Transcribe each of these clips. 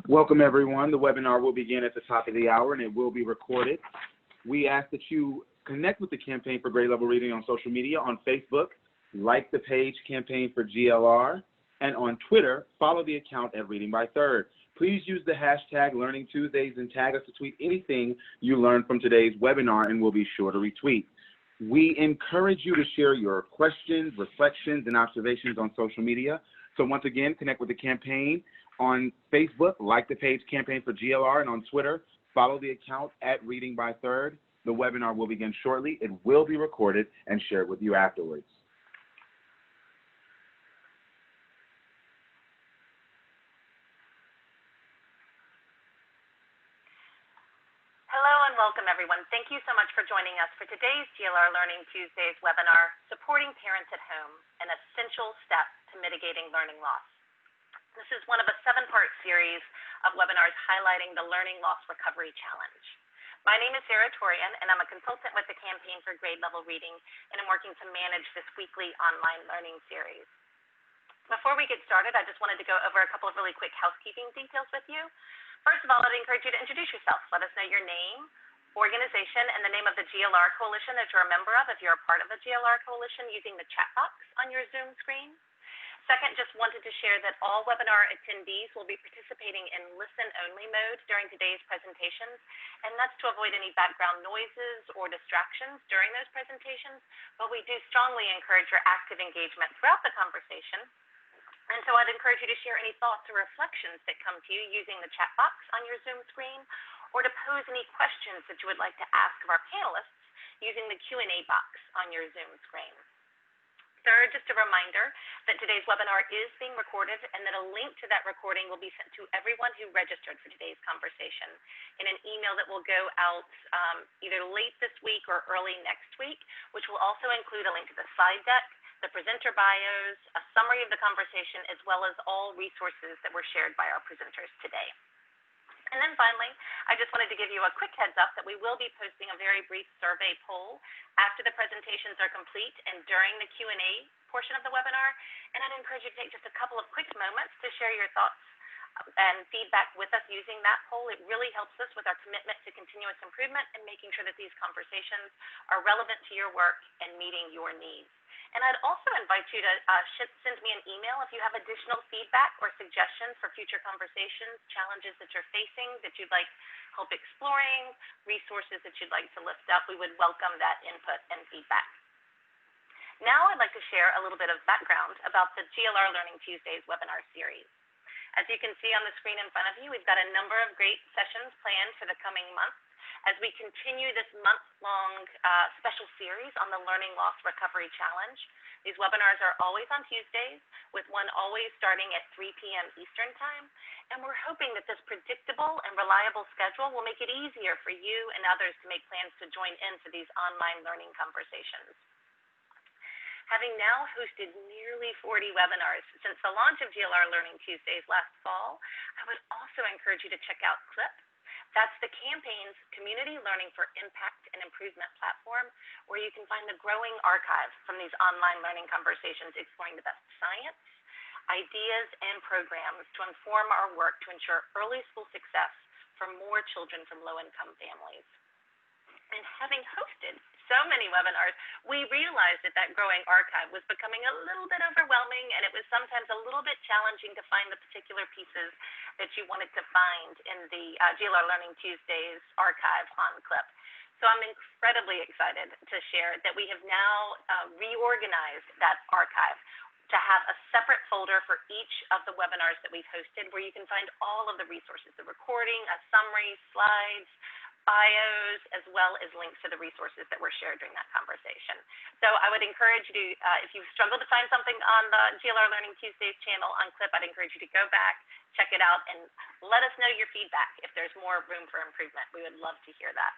Welcome, everyone. The webinar will begin at the top of the hour, and it will be recorded. We ask that you connect with the Campaign for Grade Level Reading on social media, on Facebook, like the page Campaign for GLR, and on Twitter, follow the account at Reading by Third. Please use the hashtag Learning Tuesdays and tag us to tweet anything you learned from today's webinar, and we'll be sure to retweet. We encourage you to share your questions, reflections, and observations on social media. So once again, connect with the campaign on Facebook, like the page Campaign for GLR, and on Twitter, follow the account at Reading by Third. The webinar will begin shortly. It will be recorded and shared with you afterwards. Hello and welcome, everyone. Thank you so much for joining us for today's GLR Learning Tuesdays webinar, Supporting Parents at Home, an Essential Step to Mitigating Learning Loss. This is one of a 7-part series of webinars highlighting the Learning Loss Recovery Challenge. My name is Sarah Torian, and I'm a consultant with the Campaign for Grade Level Reading, and I'm working to manage this weekly online learning series. Before we get started, I just wanted to go over a couple of really quick housekeeping details with you. First of all, I'd encourage you to introduce yourself. Let us know your name, organization, and the name of the GLR Coalition that you're a member of if you're a part of the GLR Coalition using the chat box on your Zoom screen. Second, just wanted to share that all webinar attendees will be participating in listen-only mode during today's presentations, and that's to avoid any background noises or distractions during those presentations, but we do strongly encourage your active engagement throughout the conversation. And so I'd encourage you to share any thoughts or reflections that come to you using the chat box on your Zoom screen, or to pose any questions that you would like to ask of our panelists using the Q&A box on your Zoom screen. Third, just a reminder that today's webinar is being recorded and that a link to that recording will be sent to everyone who registered for today's conversation in an email that will go out either late this week or early next week, which will also include a link to the slide deck, the presenter bios, a summary of the conversation, as well as all resources that were shared by our presenters today. And then finally, I just wanted to give you a quick heads up that we will be posting a very brief survey poll after the presentations are complete and during the Q&A portion of the webinar. And I'd encourage you to take just a couple of quick moments to share your thoughts and feedback with us using that poll. It really helps us with our commitment to continuous improvement and making sure that these conversations are relevant to your work and meeting your needs. And I'd also invite you to send me an email if you have additional feedback or suggestions for future conversations, challenges that you're facing that you'd like help exploring, resources that you'd like to lift up. We would welcome that input and feedback. Now I'd like to share a little bit of background about the GLR Learning Tuesdays webinar series. As you can see on the screen in front of you, we've got a number of great sessions planned for the coming months as we continue this month-long special series on the Learning Loss Recovery Challenge. These webinars are always on Tuesdays, with one always starting at 3 p.m. Eastern Time, and we're hoping that this predictable and reliable schedule will make it easier for you and others to make plans to join in for these online learning conversations. Having now hosted nearly 40 webinars since the launch of GLR Learning Tuesdays last fall, I would also encourage you to check out CLIP. That's the campaign's Community Learning for Impact and Improvement platform, where you can find the growing archive from these online learning conversations exploring the best science, ideas, and programs to inform our work to ensure early school success for more children from low-income families. And having hosted so many webinars, we realized that that growing archive was becoming a little bit overwhelming, and it was sometimes a little bit challenging to find the particular pieces that you wanted to find in the GLR Learning Tuesdays archive on CLIP. So I'm incredibly excited to share that we have now reorganized that archive to have a separate folder for each of the webinars that we've hosted, where you can find all of the resources, the recording, a summary, slides, bios, as well as links to the resources that were shared during that conversation. So I would encourage you to, if you've struggled to find something on the GLR Learning Tuesdays channel on CLIP, I'd encourage you to go back, check it out, and let us know your feedback if there's more room for improvement. We would love to hear that.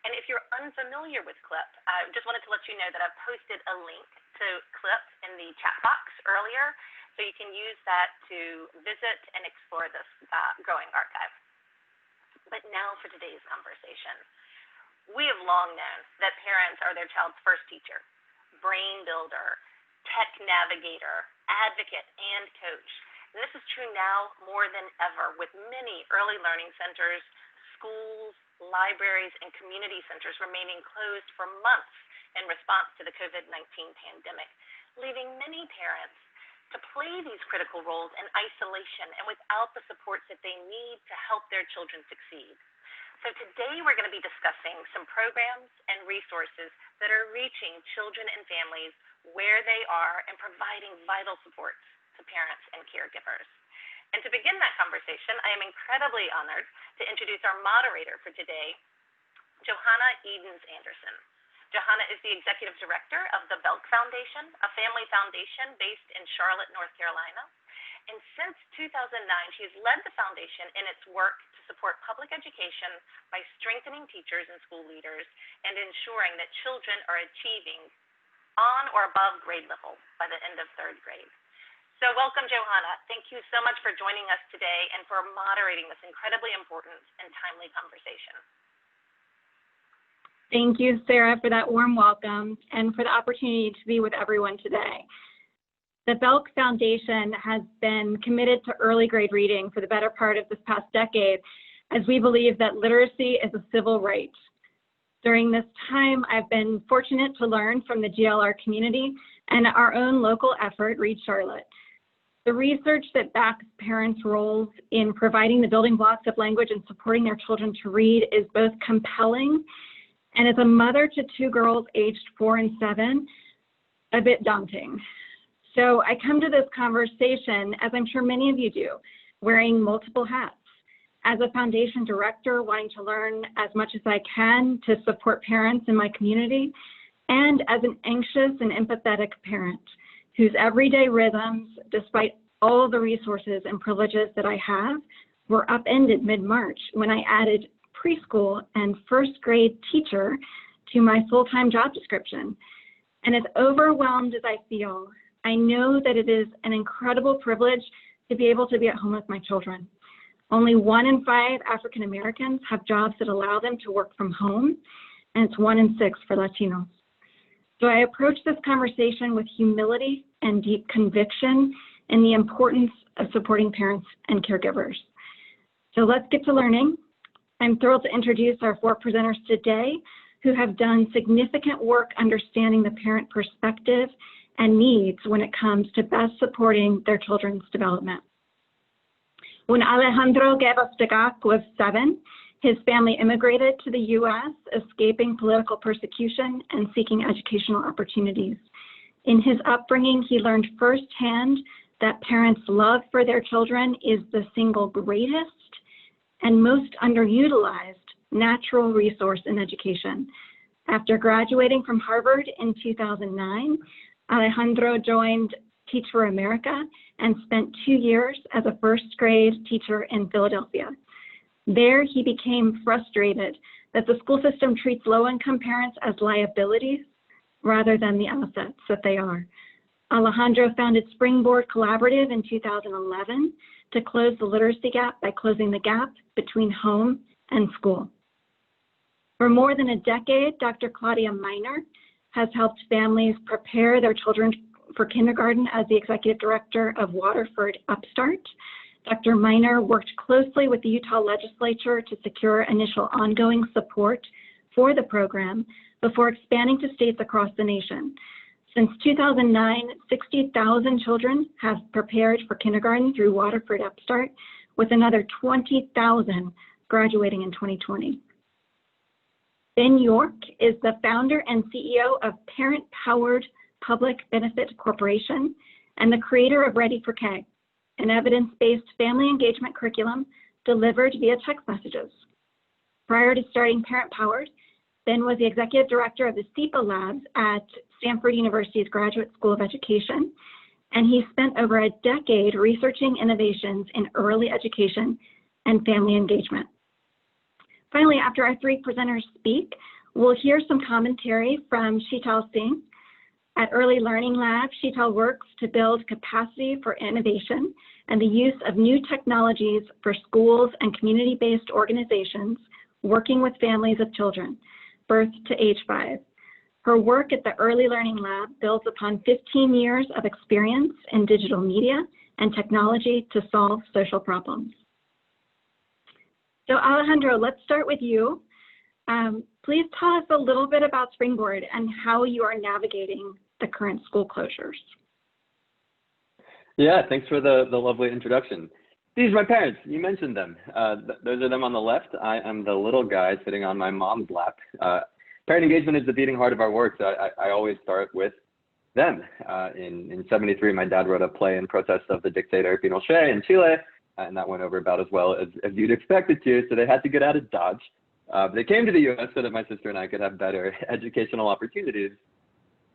And if you're unfamiliar with CLIP, I just wanted to let you know that I've posted a link to CLIP in the chat box earlier, so you can use that to visit and explore this growing archive. But now for today's conversation. We have long known that parents are their child's first teacher, brain builder, tech navigator, advocate, and coach. And this is true now more than ever, with many early learning centers, schools, libraries, and community centers remaining closed for months in response to the COVID-19 pandemic, leaving many parents to play these critical roles in isolation and without the supports that they need to help their children succeed. So today we're going to be discussing some programs and resources that are reaching children and families where they are and providing vital supports to parents and caregivers. And to begin that conversation, I am incredibly honored to introduce our moderator for today, Johanna Edens-Anderson. Johanna is the Executive Director of the Belk Foundation, a family foundation based in Charlotte, North Carolina. And since 2009, she has led the foundation in its work to support public education by strengthening teachers and school leaders and ensuring that children are achieving on or above grade level by the end of 3rd grade. So welcome, Johanna. Thank you so much for joining us today and for moderating this incredibly important and timely conversation. Thank you, Sarah, for that warm welcome and for the opportunity to be with everyone today. The Belk Foundation has been committed to early grade reading for the better part of this past decade, as we believe that literacy is a civil right. During this time, I've been fortunate to learn from the GLR community and our own local effort, Read Charlotte. The research that backs parents' roles in providing the building blocks of language and supporting their children to read is both compelling and, as a mother to 2 girls aged 4 and 7, a bit daunting. So I come to this conversation, as I'm sure many of you do, wearing multiple hats. As a foundation director, wanting to learn as much as I can to support parents in my community, and as an anxious and empathetic parent whose everyday rhythms, despite all the resources and privileges that I have, were upended mid-March when I added preschool and 1st grade teacher to my full-time job description. And as overwhelmed as I feel, I know that it is an incredible privilege to be able to be at home with my children. Only 1 in 5 African Americans have jobs that allow them to work from home, and it's 1 in 6 for Latinos. So I approach this conversation with humility and deep conviction in the importance of supporting parents and caregivers. So let's get to learning. I'm thrilled to introduce our 4 presenters today who have done significant work understanding the parent perspective and needs when it comes to best supporting their children's development. When Alejandro Gabastagak was 7, his family immigrated to the U.S., escaping political persecution and seeking educational opportunities. In his upbringing, he learned firsthand that parents' love for their children is the single greatest and most underutilized natural resource in education. After graduating from Harvard in 2009, Alejandro joined Teach for America and spent 2 years as a 1st grade teacher in Philadelphia. There, he became frustrated that the school system treats low-income parents as liabilities rather than the assets that they are. Alejandro founded Springboard Collaborative in 2011 to close the literacy gap by closing the gap between home and school. For more than a decade, Dr. Claudia has helped families prepare their children for kindergarten as the Executive Director of Waterford UpStart. Dr. Miner worked closely with the Utah legislature to secure initial ongoing support for the program before expanding to states across the nation. Since 2009, 60,000 children have prepared for kindergarten through Waterford UpStart, with another 20,000 graduating in 2020. Ben York is the founder and CEO of Parent-Powered Public Benefit Corporation and the creator of Ready for K, an evidence-based family engagement curriculum delivered via text messages. Prior to starting Parent-Powered, Ben was the executive director of the SEPA labs at Stanford University's Graduate School of Education, and he spent over a decade researching innovations in early education and family engagement. Finally, after our 3 presenters speak, we'll hear some commentary from Sheetal Singh. At Early Learning Lab, Sheetal works to build capacity for innovation and the use of new technologies for schools and community-based organizations working with families of children, birth to age 5. Her work at the Early Learning Lab builds upon 15 years of experience in digital media and technology to solve social problems. So Alejandro, let's start with you. Please tell us a little bit about Springboard and how you are navigating the current school closures. Yeah, thanks for the lovely introduction. These are my parents. You mentioned them. Those are them on the left. I am the little guy sitting on my mom's lap. Parent engagement is the beating heart of our work, so I always start with them. In '73, my dad wrote a play in protest of the dictator Pinochet in Chile, and that went over about as well as you'd expect it to, so they had to get out of Dodge. They came to the U.S. so that my sister and I could have better educational opportunities.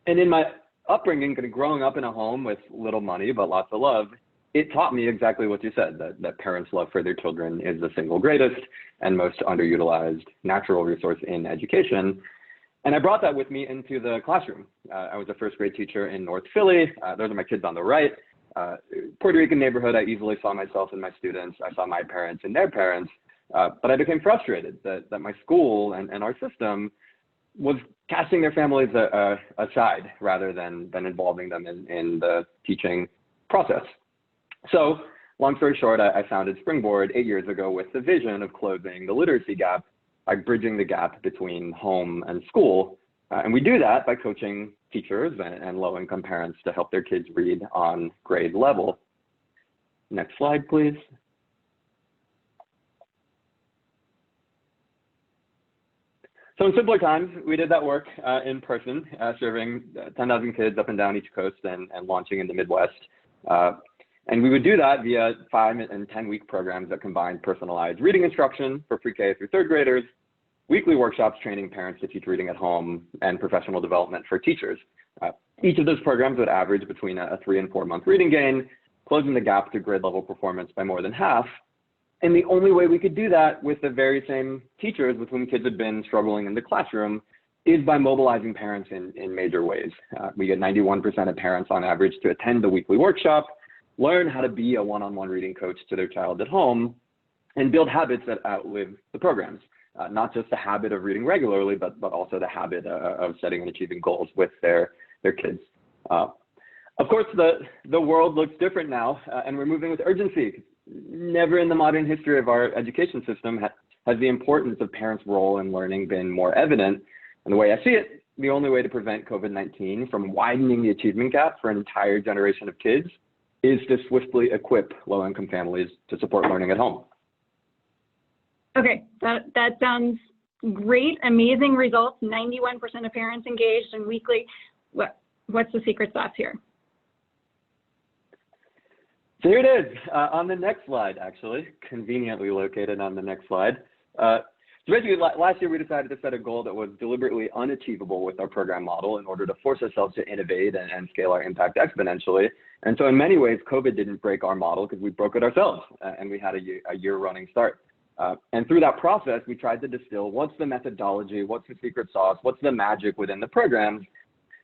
And in my upbringing, kind of growing up in a home with little money but lots of love, it taught me exactly what you said, that parents' love for their children is the single greatest and most underutilized natural resource in education. And I brought that with me into the classroom. I was a first grade teacher in North Philly. Those are my kids on the right. Puerto Rican neighborhood, I easily saw myself and my students. I saw my parents and their parents. But I became frustrated that my school and our system was casting their families aside rather than involving them in the teaching process. So long story short, I founded Springboard 8 years ago with the vision of closing the literacy gap by bridging the gap between home and school. And we do that by coaching teachers and low-income parents to help their kids read on grade level. Next slide, please. So in simpler times, we did that work in person, serving 10,000 kids up and down each coast and launching in the Midwest. And we would do that via 5- and 10-week programs that combined personalized reading instruction for pre-K through third graders, weekly workshops training parents to teach reading at home, and professional development for teachers. Each of those programs would average between a 3- and 4-month reading gain, closing the gap to grade level performance by more than half. And the only way we could do that with the very same teachers with whom kids had been struggling in the classroom is by mobilizing parents in major ways. We get 91% of parents on average to attend the weekly workshop, learn how to be a one-on-one reading coach to their child at home, and build habits that outlive the programs. Not just the habit of reading regularly, but also the habit of setting and achieving goals with their kids. Of course, the world looks different now, and we're moving with urgency. Never in the modern history of our education system has the importance of parents' role in learning been more evident. And the way I see it, the only way to prevent COVID-19 from widening the achievement gap for an entire generation of kids is to swiftly equip low-income families to support learning at home. Okay, that sounds great. Amazing results. 91% of parents engaged in weekly. What's the secret sauce here? So here it is on the next slide, actually, conveniently located on the next slide. So basically, last year we decided to set a goal that was deliberately unachievable with our program model in order to force ourselves to innovate and scale our impact exponentially. And so in many ways, COVID didn't break our model because we broke it ourselves, and we had a year running start. And through that process, we tried to distill what's the methodology, what's the secret sauce, what's the magic within the programs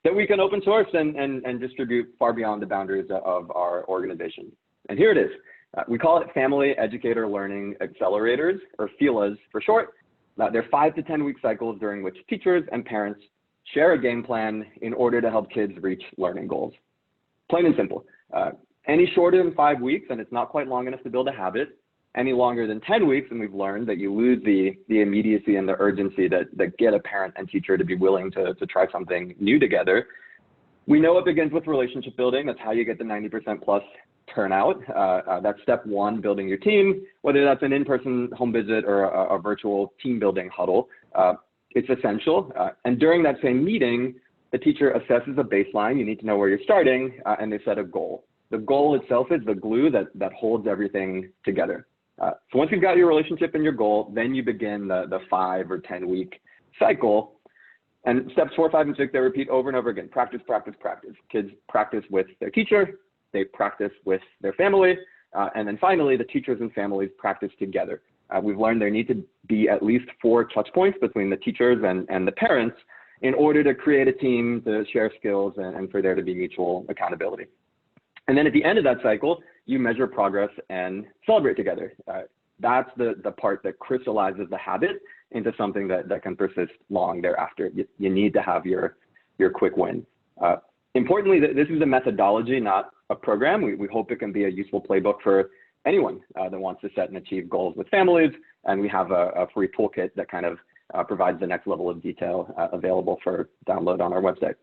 that we can open source and distribute far beyond the boundaries of our organization. And here it is. We call it Family-Educator Learning Accelerators, or FELAs for short. They're 5 to 10 week cycles during which teachers and parents share a game plan in order to help kids reach learning goals. Plain and simple. Any shorter than 5 weeks, and it's not quite long enough to build a habit. Any longer than 10 weeks, and we've learned that you lose the immediacy and the urgency that get a parent and teacher to be willing to try something new together. We know it begins with relationship building. That's how you get the 90% plus turnout. That's step one, building your team, whether that's an in-person home visit or a virtual team building huddle. It's essential. And during that same meeting, the teacher assesses a baseline. You need to know where you're starting, and they set a goal. The goal itself is the glue that holds everything together. So once you've got your relationship and your goal, then you begin the 5 or 10 week cycle. And steps 4, 5, and 6, they repeat over and over again. Practice, practice, practice. Kids practice with their teacher, they practice with their family, and then finally, the teachers and families practice together. We've learned there need to be at least 4 touch points between the teachers and the parents in order to create a team, to share skills, and for there to be mutual accountability. And then at the end of that cycle, you measure progress and celebrate together. That's the part that crystallizes the habit into something that can persist long thereafter. You need to have your quick win. Importantly, this is a methodology, not a program. We hope it can be a useful playbook for anyone that wants to set and achieve goals with families. And we have a free toolkit that kind of provides the next level of detail available for download on our website.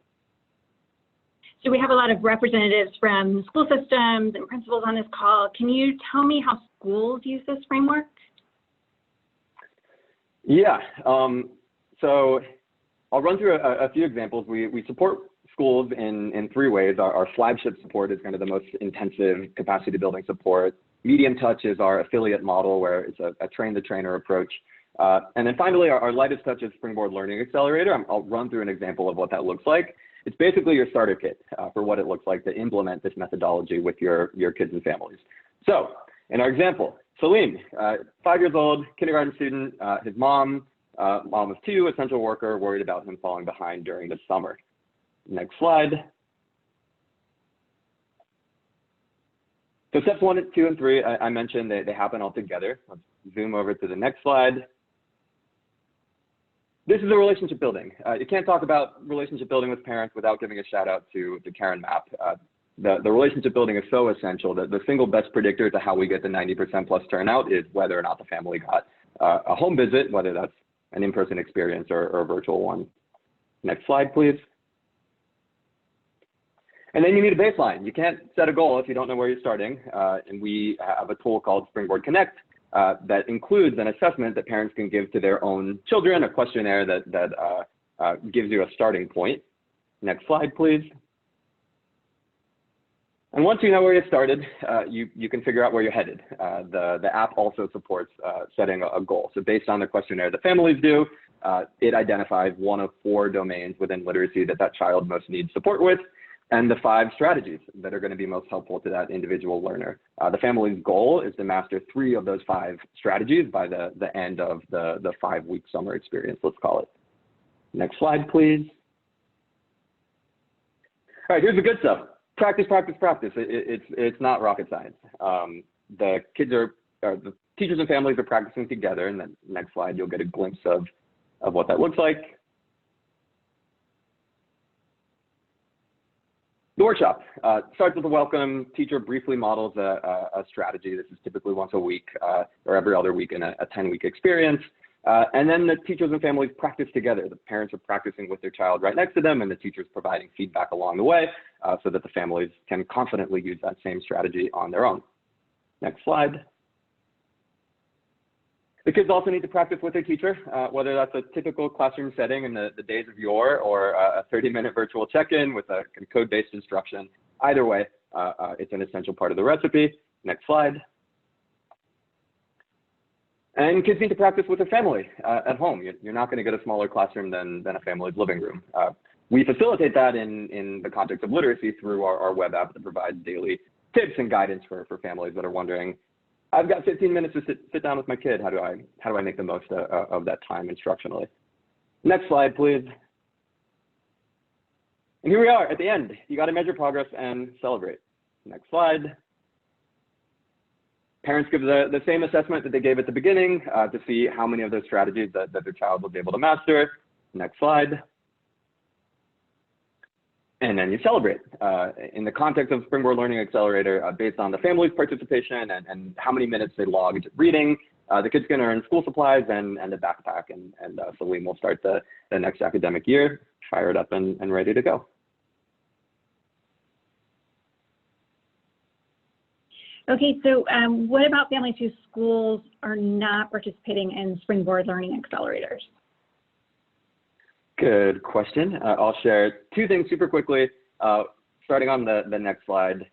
So we have a lot of representatives from school systems and principals on this call. Can you tell me how schools use this framework? Yeah, so I'll run through a few examples. We support schools in three ways. Our flagship support is kind of the most intensive capacity building support. Medium touch is our affiliate model, where it's a train-the-trainer approach. And then finally, our lightest touch is Springboard Learning Accelerator. I'll run through an example of what that looks like. It's basically your starter kit for what it looks like to implement this methodology with your kids and families. So in our example, Salim, 5 years old, kindergarten student, his mom is 2, essential worker, worried about him falling behind during the summer. Next slide. So steps 1, 2, and 3, I mentioned they happen all together. Let's zoom over to the next slide. This is a relationship building. You can't talk about relationship building with parents without giving a shout out to Karen Mapp. The relationship building is so essential that the single best predictor to how we get the 90% plus turnout is whether or not the family got a home visit, whether that's an in-person experience or a virtual one. Next slide, please. And then you need a baseline. You can't set a goal if you don't know where you're starting. And we have a tool called Springboard Connect that includes an assessment that parents can give to their own children, a questionnaire that gives you a starting point. Next slide, please. And once you know where you started, you can figure out where you're headed. The app also supports setting a goal. So based on the questionnaire that families do, it identifies 1 of 4 domains within literacy that child most needs support with, and the 5 strategies that are going to be most helpful to that individual learner. The family's goal is to master 3 of those 5 strategies by the end of the 5-week summer experience, let's call it. Next slide, please. All right, here's the good stuff. Practice, practice, practice. It's not rocket science. The teachers and families are practicing together. And then next slide, you'll get a glimpse of what that looks like. The workshop starts with a welcome. Teacher briefly models a strategy. This is typically once a week or every other week in a 10-week experience. And then the teachers and families practice together. The parents are practicing with their child right next to them, and the teachers providing feedback along the way so that the families can confidently use that same strategy on their own. Next slide. The kids also need to practice with their teacher, whether that's a typical classroom setting in the days of yore or a 30-minute virtual check-in with a code-based instruction. Either way, it's an essential part of the recipe. Next slide. And kids need to practice with their family at home. You're not going to get a smaller classroom than a family's living room. We facilitate that in the context of literacy through our web app that provides daily tips and guidance for families that are wondering, I've got 15 minutes to sit down with my kid. How do I make the most of that time instructionally? Next slide, please. And here we are at the end. You got to measure progress and celebrate. Next slide. Parents give the same assessment that they gave at the beginning to see how many of those strategies that their child was able to master. Next slide. And then you celebrate. In the context of Springboard Learning Accelerator, based on the family's participation and how many minutes they logged reading, the kids can earn school supplies and a backpack. And Salim will start the next academic year, fired up and ready to go. Okay, so what about families whose schools are not participating in Springboard Learning Accelerators? Good question. I'll share 2 things super quickly, starting on the next slide.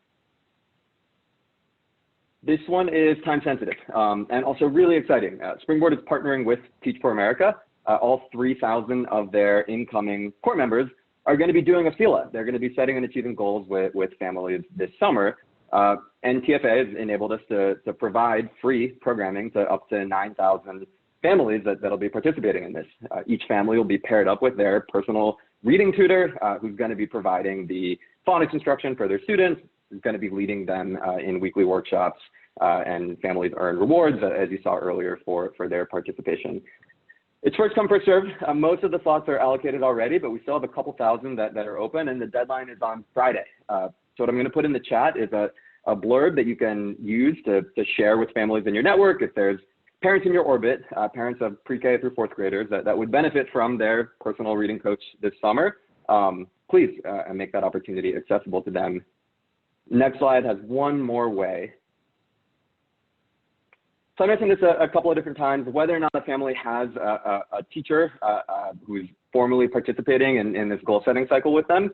This one is time sensitive and also really exciting. Springboard is partnering with Teach for America. All 3,000 of their incoming core members are going to be doing a FELA. They're going to be setting and achieving goals with families this summer. And TFA has enabled us to provide free programming to up to 9,000 families that'll be participating in this. Each family will be paired up with their personal reading tutor who's going to be providing the phonics instruction for their students, who's going to be leading them in weekly workshops, and families earn rewards, as you saw earlier, for their participation. It's first come, first served. Most of the slots are allocated already, but we still have a couple thousand that are open, and the deadline is on Friday. So what I'm going to put in the chat is a blurb that you can use to share with families in your network. If there's parents in your orbit, parents of pre-K through fourth graders that would benefit from their personal reading coach this summer, please make that opportunity accessible to them. Next slide has one more way. So I mentioned this a couple of different times, whether or not a family has a teacher who's formally participating in this goal setting cycle with them,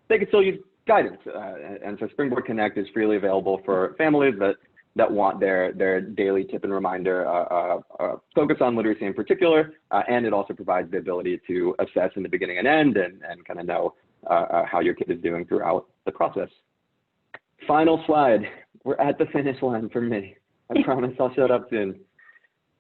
they can still use guidance. And so Springboard Connect is freely available for families that want their daily tip and reminder focus on literacy in particular, and it also provides the ability to assess in the beginning and end and kind of know how your kid is doing throughout the process. Final slide, we're at the finish line for me. I promise I'll shut up soon.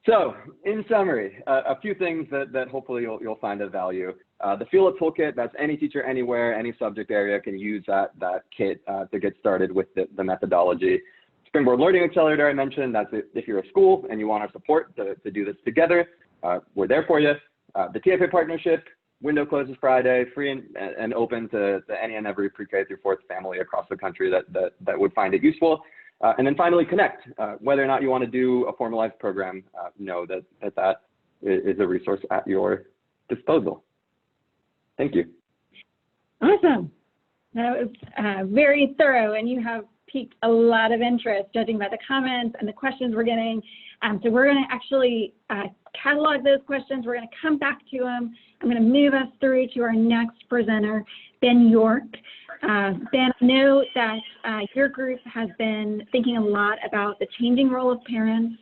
So in summary, a few things that hopefully you'll find of value. The FELA toolkit, that's any teacher anywhere, any subject area can use that kit to get started with the methodology. Springboard Learning Accelerator I mentioned, that's if you're a school and you want our support to do this together, we're there for you. The TFA partnership, window closes Friday, free and open to any and every pre-K through fourth family across the country that would find it useful. And then finally, Connect. Whether or not you want to do a formalized program, know that is a resource at your disposal. Thank you. Awesome. That was very thorough, and you have piqued a lot of interest, judging by the comments and the questions we're getting. So we're going to actually catalog those questions. We're going to come back to them. I'm going to move us through to our next presenter, Ben York. Ben, I know that your group has been thinking a lot about the changing role of parents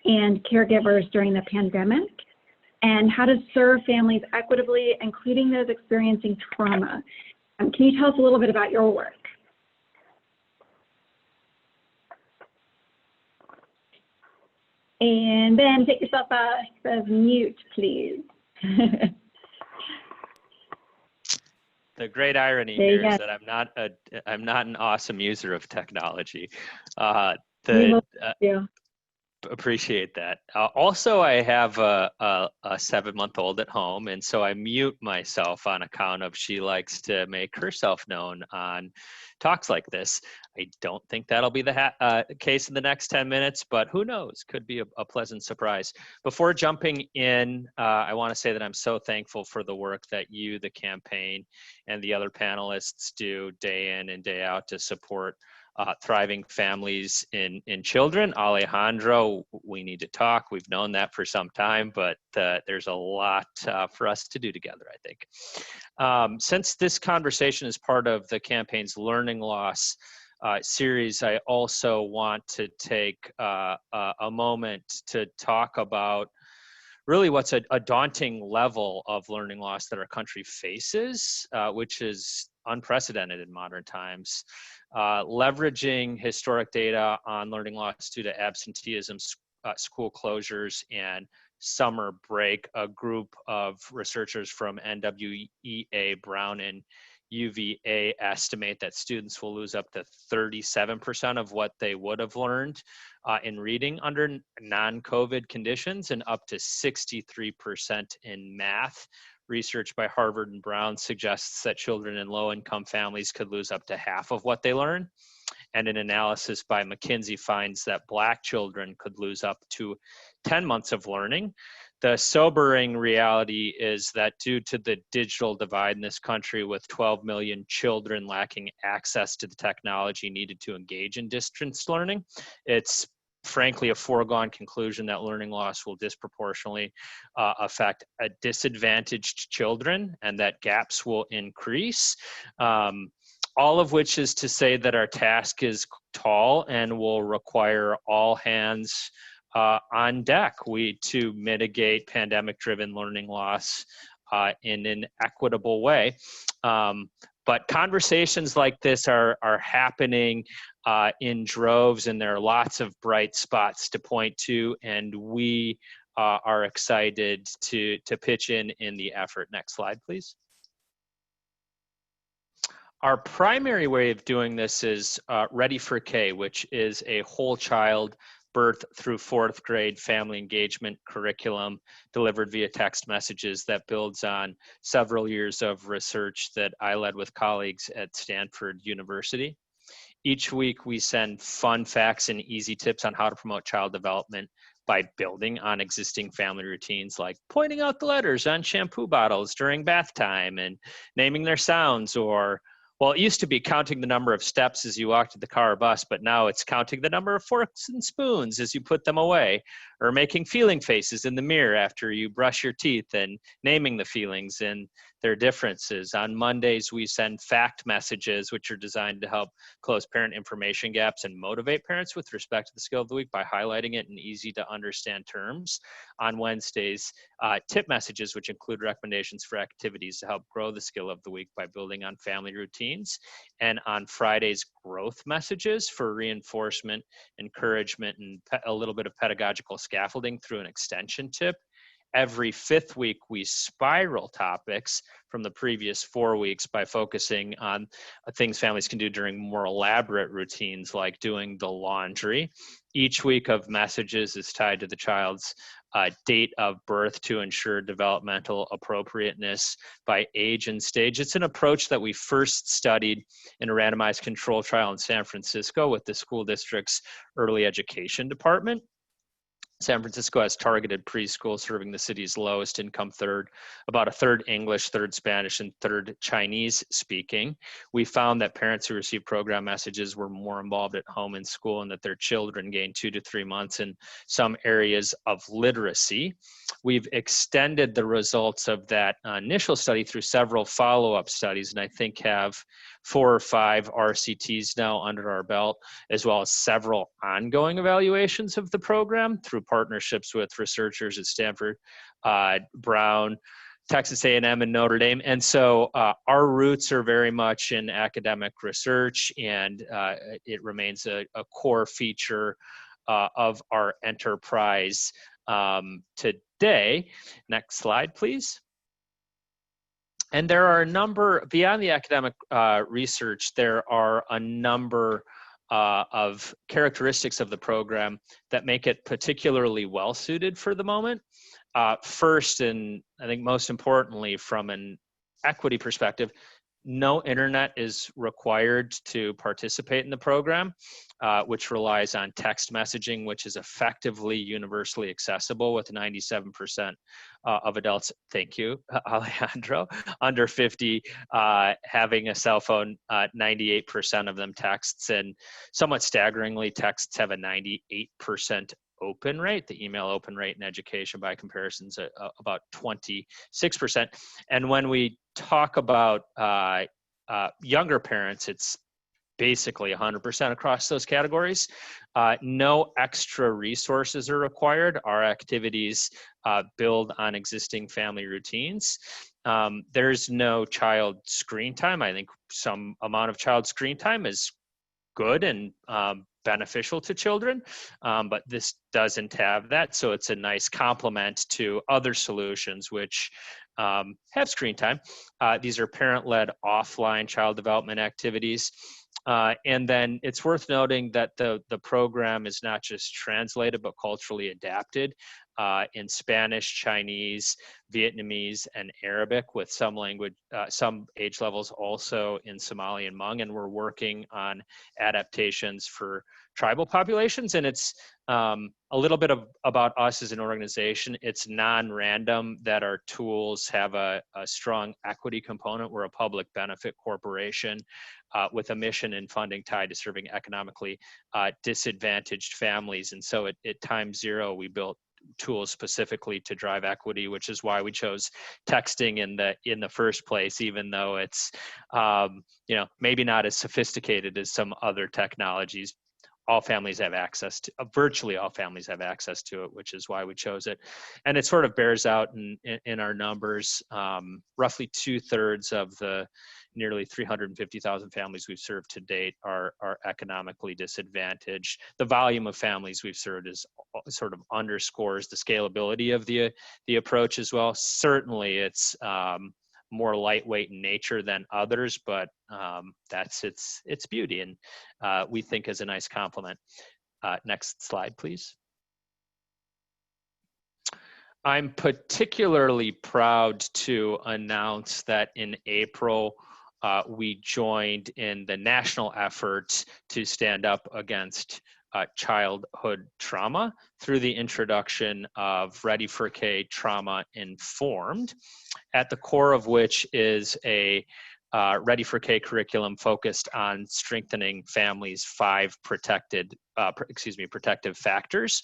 and caregivers during the pandemic and how to serve families equitably, including those experiencing trauma. Can you tell us a little bit about your work? And then take yourself off of mute, please. The great irony here is that I'm not an awesome user of technology. Appreciate that. Also, I have a 7-month-old at home, and so I mute myself on account of she likes to make herself known on talks like this. I don't think that'll be the case in the next 10 minutes, but who knows? Could be a pleasant surprise. Before jumping in, I want to say that I'm so thankful for the work that you, the campaign, and the other panelists do day in and day out to support thriving families in children. Alejandro, we need to talk. We've known that for some time, but there's a lot for us to do together, I think. Since this conversation is part of the campaign's learning loss series, I also want to take a moment to talk about really what's a daunting level of learning loss that our country faces, which is unprecedented in modern times. Leveraging historic data on learning loss due to absenteeism, school closures, and summer break, a group of researchers from NWEA, Brown, and UVA estimate that students will lose up to 37% of what they would have learned in reading under non-COVID conditions, and up to 63% in math. Research by Harvard and Brown suggests that children in low-income families could lose up to half of what they learn. And an analysis by McKinsey finds that Black children could lose up to 10 months of learning. The sobering reality is that due to the digital divide in this country, with 12 million children lacking access to the technology needed to engage in distance learning, it's frankly a foregone conclusion that learning loss will disproportionately affect disadvantaged children, and that gaps will increase. All of which is to say that our task is tall and will require all hands on deck to mitigate pandemic-driven learning loss in an equitable way. But conversations like this are happening in droves, and there are lots of bright spots to point to, and we are excited to pitch in the effort. Next slide, please. Our primary way of doing this is Ready for K, which is a whole child birth through 4th grade family engagement curriculum delivered via text messages that builds on several years of research that I led with colleagues at Stanford University. Each week we send fun facts and easy tips on how to promote child development by building on existing family routines, like pointing out the letters on shampoo bottles during bath time and naming their sounds, or, well, it used to be counting the number of steps as you walk to the car or bus, but now it's counting the number of forks and spoons as you put them away, or making feeling faces in the mirror after you brush your teeth and naming the feelings and their differences. On Mondays, we send fact messages, which are designed to help close parent information gaps and motivate parents with respect to the skill of the week by highlighting it in easy to understand terms. On Wednesdays, tip messages, which include recommendations for activities to help grow the skill of the week by building on family routines. And on Fridays, growth messages for reinforcement, encouragement, and a little bit of pedagogical scaffolding through an extension tip. Every 5th week, we spiral topics from the previous 4 weeks by focusing on things families can do during more elaborate routines, like doing the laundry. Each week of messages is tied to the child's date of birth to ensure developmental appropriateness by age and stage. It's an approach that we first studied in a randomized control trial in San Francisco with the school district's early education department. San Francisco has targeted preschool serving the city's lowest income third, about a third English, third Spanish, and third Chinese speaking. We found that parents who received program messages were more involved at home and school, and that their children gained 2 to 3 months in some areas of literacy. We've extended the results of that initial study through several follow-up studies, and I think have 4 or 5 RCTs now under our belt, as well as several ongoing evaluations of the program through partnerships with researchers at Stanford, Brown, Texas A&M, and Notre Dame. And so our roots are very much in academic research, and it remains a core feature of our enterprise today. Next slide, please. And there are a number, beyond the academic research, there are a number of characteristics of the program that make it particularly well suited for the moment. First, and I think most importantly, from an equity perspective, no internet is required to participate in the program, which relies on text messaging, which is effectively universally accessible with 97% of adults, thank you, Alejandro, under 50 having a cell phone, 98% of them texts, and somewhat staggeringly, texts have a 98% open rate. The email open rate in education by comparison is about 26%. And when we talk about younger parents, it's basically 100% across those categories. No extra resources are required. Our activities build on existing family routines. There's no child screen time. I think some amount of child screen time is good and beneficial to children, but this doesn't have that. So it's a nice complement to other solutions which have screen time. These are parent-led offline child development activities. And then it's worth noting that the program is not just translated, but culturally adapted in Spanish, Chinese, Vietnamese, and Arabic, with some language, some age levels also in Somali and Hmong. And we're working on adaptations for tribal populations. And it's a little bit about us as an organization. It's non-random that our tools have a strong equity component. We're a public benefit corporation with a mission and funding tied to serving economically disadvantaged families. And so at time zero, we built tools specifically to drive equity, which is why we chose texting in the first place, even though it's maybe not as sophisticated as some other technologies. All families have access to, virtually all families have access to it, which is why we chose it. And it sort of bears out in our numbers. Roughly 2/3 of the nearly 350,000 families we've served to date are economically disadvantaged. The volume of families we've served is sort of underscores the scalability of the approach as well. Certainly it's more lightweight in nature than others, but that's its beauty, and we think is a nice complement. Next slide, please. I'm particularly proud to announce that in April, we joined in the national effort to stand up against childhood trauma through the introduction of Ready for K Trauma Informed, at the core of which is a Ready for K curriculum focused on strengthening families' 5 protective factors,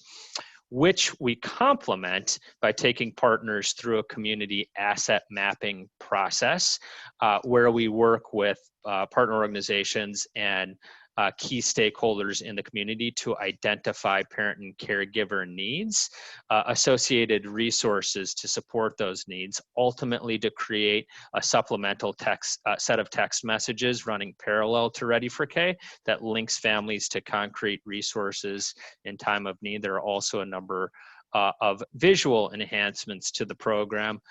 which we complement by taking partners through a community asset mapping process, where we work with partner organizations and key stakeholders in the community to identify parent and caregiver needs, associated resources to support those needs, ultimately to create a supplemental set of text messages running parallel to Ready for K that links families to concrete resources in time of need. There are also a number of visual enhancements to the program,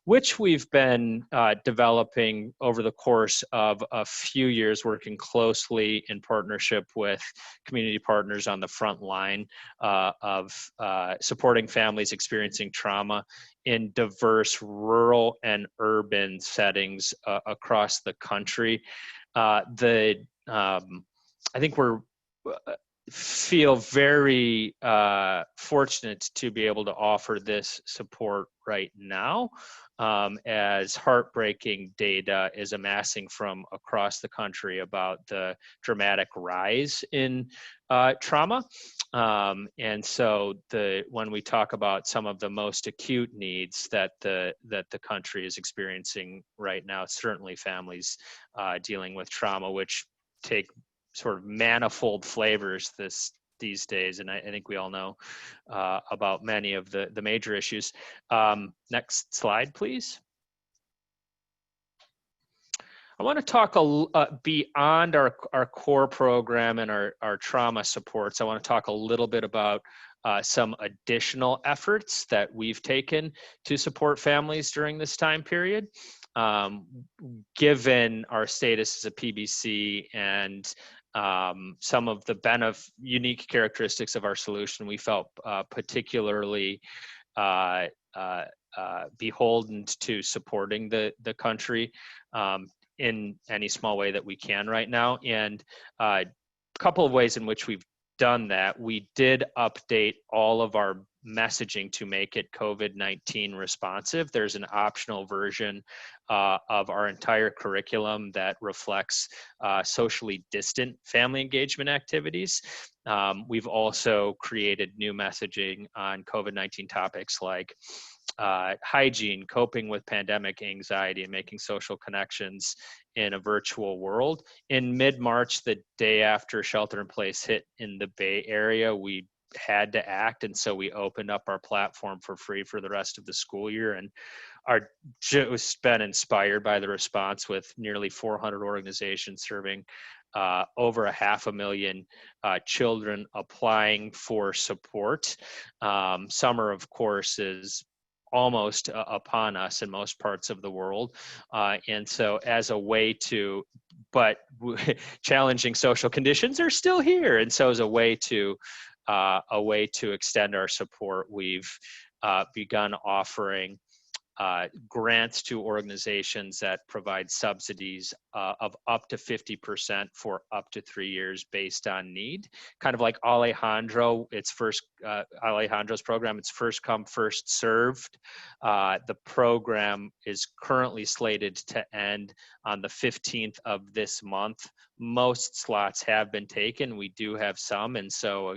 which we've been developing over the course of a few years, working closely in partnership with community partners on the front line of supporting families experiencing trauma in diverse rural and urban settings across the country. I think we're feel very fortunate to be able to offer this support right now, as heartbreaking data is amassing from across the country about the dramatic rise in trauma. And so when we talk about some of the most acute needs that the country is experiencing right now, certainly families dealing with trauma, which take sort of manifold flavors these days, and I think we all know about many of the major issues. Next slide, please. I want to talk beyond our core program and our trauma supports. I want to talk a little bit about some additional efforts that we've taken to support families during this time period. Given our status as a PBC and some of the unique characteristics of our solution, we felt particularly beholden to supporting the country in any small way that we can right now. And a couple of ways in which we've done that: we did update all of our messaging to make it COVID-19 responsive. There's an optional version of our entire curriculum that reflects socially distant family engagement activities. We've also created new messaging on COVID-19 topics like hygiene, coping with pandemic anxiety, and making social connections in a virtual world. In mid-March, the day after shelter-in-place hit in the Bay Area, we had to act, and so we opened up our platform for free for the rest of the school year, and are just been inspired by the response, with nearly 400 organizations serving over 500,000 children applying for support. Summer, of course, is almost upon us in most parts of the world, and so as a way to, but challenging social conditions are still here, and so as a way to extend our support, we've begun offering grants to organizations that provide subsidies of up to 50% for up to 3 years based on need. Kind of like Alejandro, Alejandro's program, it's first come, first served. The program is currently slated to end on the 15th of this month. Most slots have been taken. We do have some, and so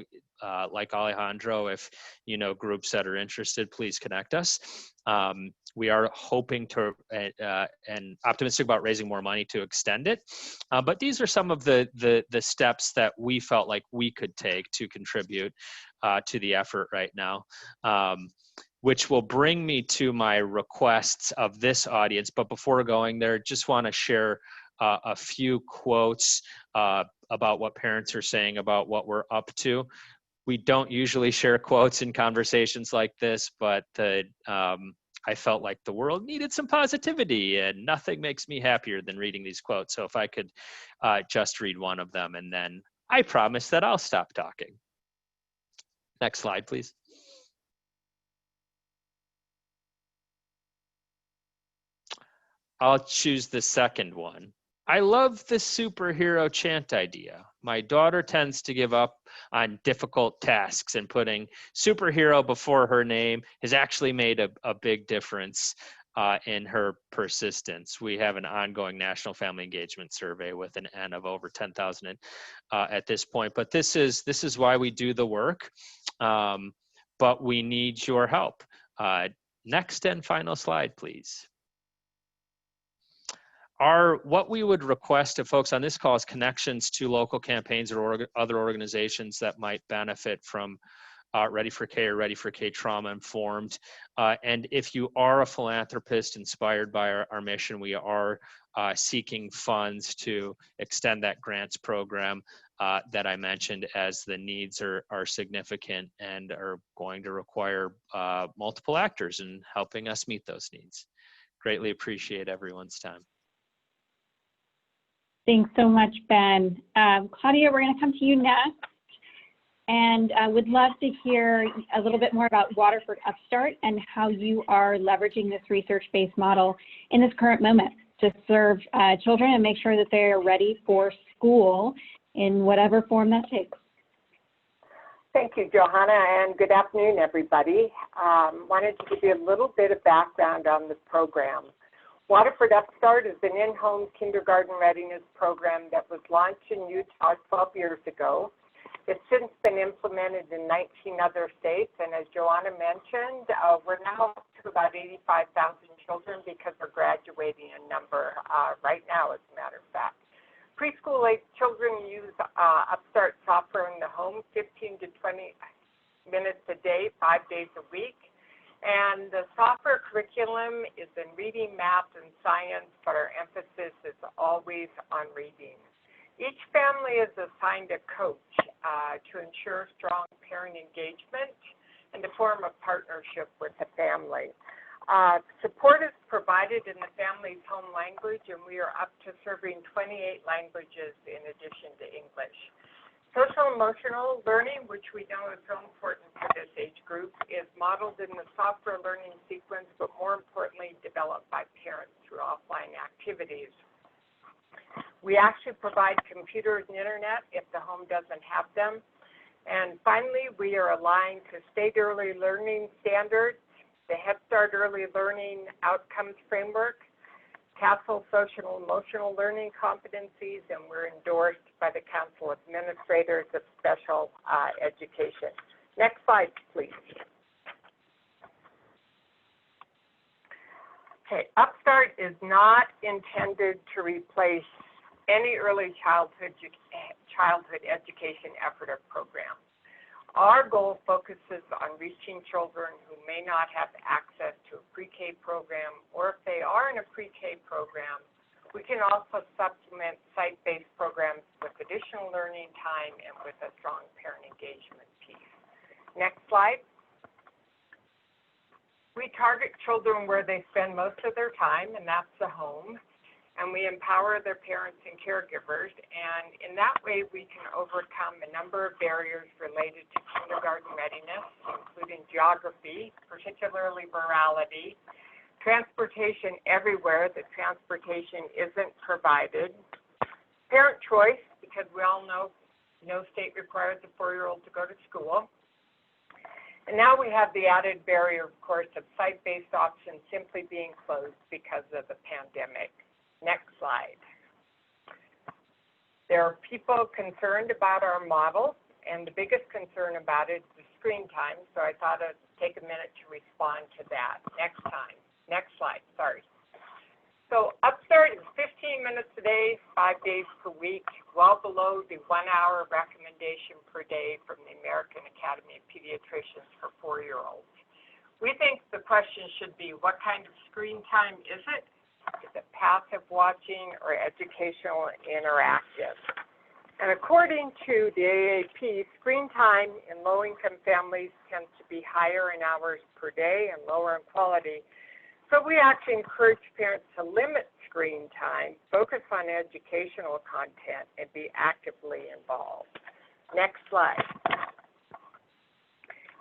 like Alejandro, if you know groups that are interested, please connect us. We are hoping to and optimistic about raising more money to extend it. But these are some of the steps that we felt like we could take to contribute to the effort right now, which will bring me to my requests of this audience. But before going there, just want to share a few quotes about what parents are saying about what we're up to. We don't usually share quotes in conversations like this, but I felt like the world needed some positivity, and nothing makes me happier than reading these quotes. So if I could just read one of them, and then I promise that I'll stop talking. Next slide, please. I'll choose the second one. I love the superhero chant idea. My daughter tends to give up on difficult tasks, and putting superhero before her name has actually made a big difference in her persistence. We have an ongoing national family engagement survey with an N of over 10,000 at this point. But this is why we do the work, but we need your help. Next and final slide, please. What we would request of folks on this call is connections to local campaigns or other organizations that might benefit from Ready for K or Ready for K Trauma Informed. And if you are a philanthropist inspired by our mission, we are seeking funds to extend that grants program that I mentioned, as the needs are significant and are going to require multiple actors in helping us meet those needs. Greatly appreciate everyone's time. Thanks so much, Ben. Claudia, we're going to come to you next, and I would love to hear a little bit more about Waterford UpStart and how you are leveraging this research-based model in this current moment to serve children and make sure that they are ready for school in whatever form that takes. Thank you, Johanna, and good afternoon, everybody. Wanted to give you a little bit of background on this program. Waterford UpStart is an in-home kindergarten readiness program that was launched in Utah 12 years ago. It's since been implemented in 19 other states, and as Johanna mentioned, we're now up to about 85,000 children because we're graduating a number right now, as a matter of fact. Preschool-age children use UpStart software in the home 15 to 20 minutes a day, 5 days a week. And the software curriculum is in reading, math, and science, but our emphasis is always on reading. Each family is assigned a coach to ensure strong parent engagement and to form a partnership with the family. Support is provided in the family's home language, and we are up to serving 28 languages in addition to English. Social emotional learning, which we know is so important for this age group, is modeled in the software learning sequence, but more importantly, developed by parents through offline activities. We actually provide computers and internet if the home doesn't have them. And finally, we are aligned to state early learning standards, the Head Start Early Learning Outcomes Framework, CASEL Social Emotional Learning Competencies, and we're endorsed by the Council of Administrators of Special Education. Next slide, please. Okay, UpStart is not intended to replace any early childhood education effort or program. Our goal focuses on reaching children who may not have access to a pre-K program, or if they are in a pre-K program, we can also supplement site-based programs with additional learning time and with a strong parent engagement piece. Next slide. We target children where they spend most of their time, and that's the home. And we empower their parents and caregivers, and in that way we can overcome a number of barriers related to kindergarten readiness, including geography, particularly rurality, transportation everywhere that transportation isn't provided, parent choice, because we all know no state requires a 4-year-old to go to school, and now we have the added barrier, of course, of site-based options simply being closed because of the pandemic. Next slide. There are people concerned about our model, and the biggest concern about it is screen time, so I thought I'd take a minute to respond to that. Next slide, sorry. So UpStart is 15 minutes a day, 5 days per week, well below the 1-hour recommendation per day from the American Academy of Pediatricians for 4-year-olds. We think the question should be, what kind of screen time is it? Is it passive watching or educational interactive? And according to the AAP, screen time in low-income families tends to be higher in hours per day and lower in quality. So we actually encourage parents to limit screen time, focus on educational content, and be actively involved. Next slide.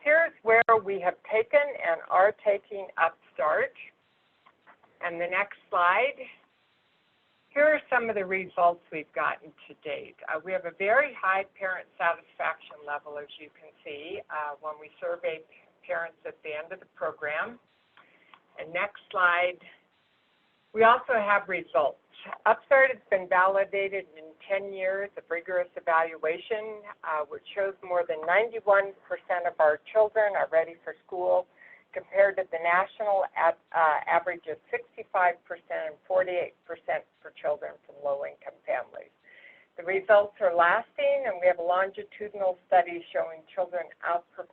Here's where we have taken and are taking UpStart. And the next slide. Here are some of the results we've gotten to date. We have a very high parent satisfaction level, as you can see, when we surveyed parents at the end of the program. And next slide. We also have results. UpStart has been validated in 10 years of rigorous evaluation, which shows more than 91% of our children are ready for school, compared to the national average of 65% and 48% for children from low-income families. The results are lasting, and we have a longitudinal study showing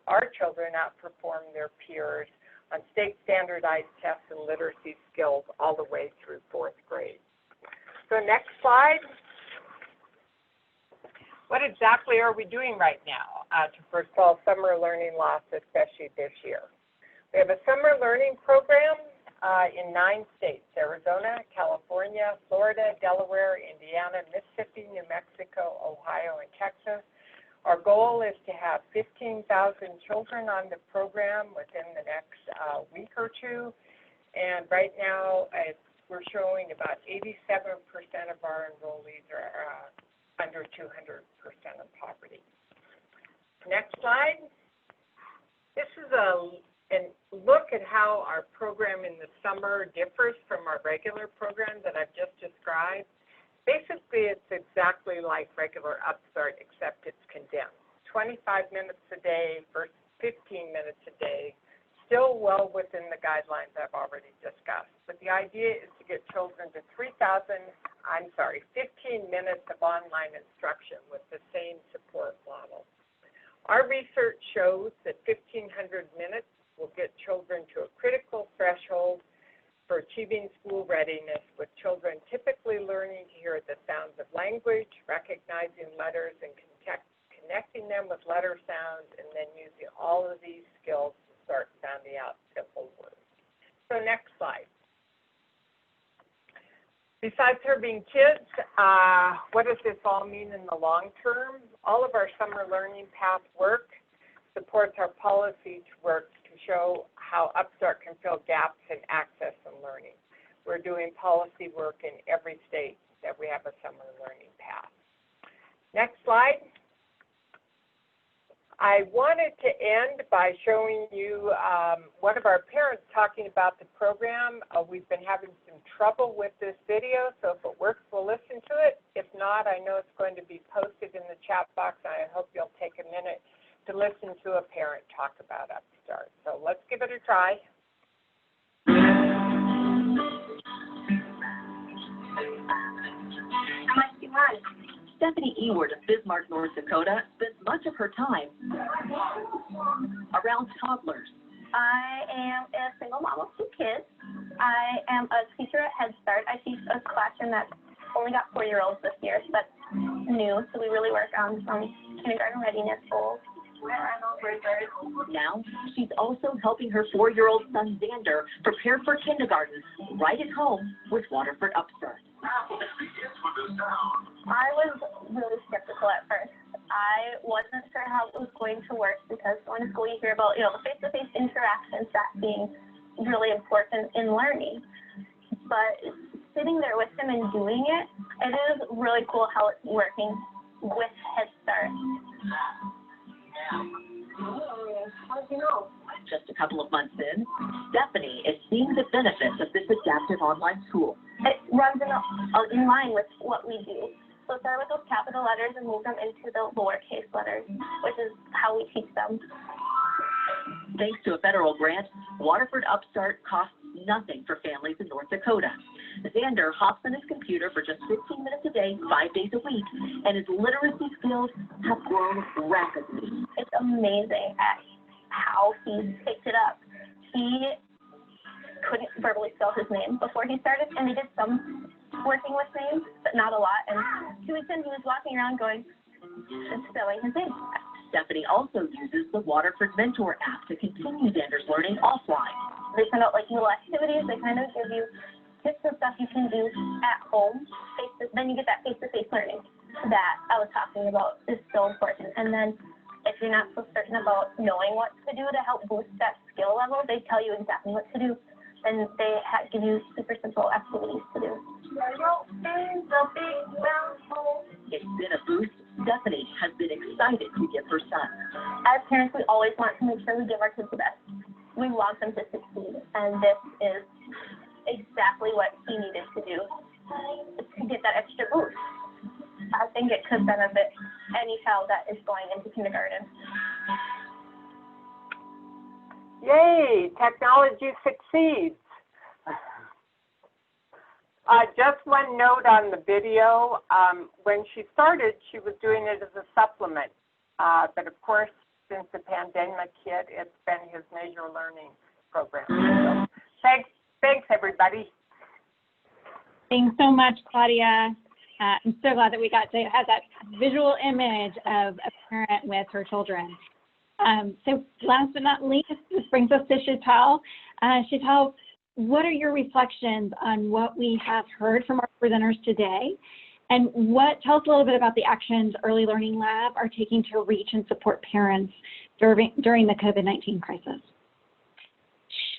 our children outperform their peers on state standardized tests and literacy skills all the way through 4th grade. So next slide. What exactly are we doing right now to forestall summer learning loss, especially this year? We have a summer learning program in 9 states: Arizona, California, Florida, Delaware, Indiana, Mississippi, New Mexico, Ohio, and Texas. Our goal is to have 15,000 children on the program within the next week or two. And right now, we're showing about 87% of our enrollees are under 200% of poverty. Next slide. This is a look at how our program in the summer differs from our regular program that I've just described. Basically, it's exactly like regular UpStart, except it's condensed. 25 minutes a day versus 15 minutes a day, still well within the guidelines I've already discussed. But the idea is to get children to 15 minutes of online instruction with the same support model. Our research shows that 1,500 minutes will get children to a critical threshold for achieving school readiness, with children typically learning to hear the sounds of language, recognizing letters, and connecting them with letter sounds, and then using all of these skills to start sounding out simple words. So next slide. Besides serving kids, what does this all mean in the long term? All of our summer learning path work supports our policy work to show how UpStart can fill gaps in access and learning. We're doing policy work in every state that we have a summer learning path. Next slide. I wanted to end by showing you one of our parents talking about the program. We've been having some trouble with this video, so if it works, we'll listen to it. If not, I know it's going to be posted in the chat box, and I hope you'll take a minute to listen to a parent talk about UpStart. So let's give it a try. How much do you want? Stephanie Ewart of Bismarck, North Dakota, spends much of her time around toddlers. I am a single mom of 2 kids. I am a teacher at Head Start. I teach a classroom that's only got 4-year-olds this year, so that's new. So we really work on some kindergarten readiness goals. Now, she's also helping her 4-year-old son, Xander, prepare for kindergarten right at home with Waterford UpStart. I was really skeptical at first. I wasn't sure how it was going to work because going to school you hear about, the face-to-face interactions, that being really important in learning. But sitting there with him and doing it, it is really cool how it's working with Head Start. How did you know? Just a couple of months in, Stephanie is seeing the benefits of this adaptive online school. It runs in line with what we do. So start with those capital letters and move them into the lowercase letters, which is how we teach them. Thanks to a federal grant, Waterford UpStart costs nothing for families in North Dakota. Xander hops on his computer for just 15 minutes a day, 5 days a week, and his literacy skills have grown rapidly. It's amazing at how he picked it up. He couldn't verbally spell his name before he started, and he did some working with names, but not a lot. And 2 weeks in, he was walking around going and spelling his name. Stephanie also uses the Waterford Mentor app to continue Xander's learning offline. They send out little activities. They kind of give you tips and stuff you can do at home. Then you get that face-to-face learning that I was talking about is so important. And then if you're not so certain information about knowing what to do to help boost that skill level. They tell you exactly what to do, and they give you super simple activities to do. It's been a boost. Stephanie has been excited to give her son. As parents, we always want to make sure we give our kids the best. We want them to succeed, and this is exactly what he needed to do to get that extra boost. I think it could benefit any child that is going into kindergarten. Yay, technology succeeds. Just one note on the video. When she started, she was doing it as a supplement. But of course, since the pandemic hit, it's been his major learning program. So thanks everybody. Thanks so much, Claudia. I'm so glad that we got to have that visual image of a parent with her children. So last but not least, this brings us to Sheetal. Sheetal, what are your reflections on what we have heard from our presenters today? And tell us a little bit about the actions Early Learning Lab are taking to reach and support parents during the COVID-19 crisis?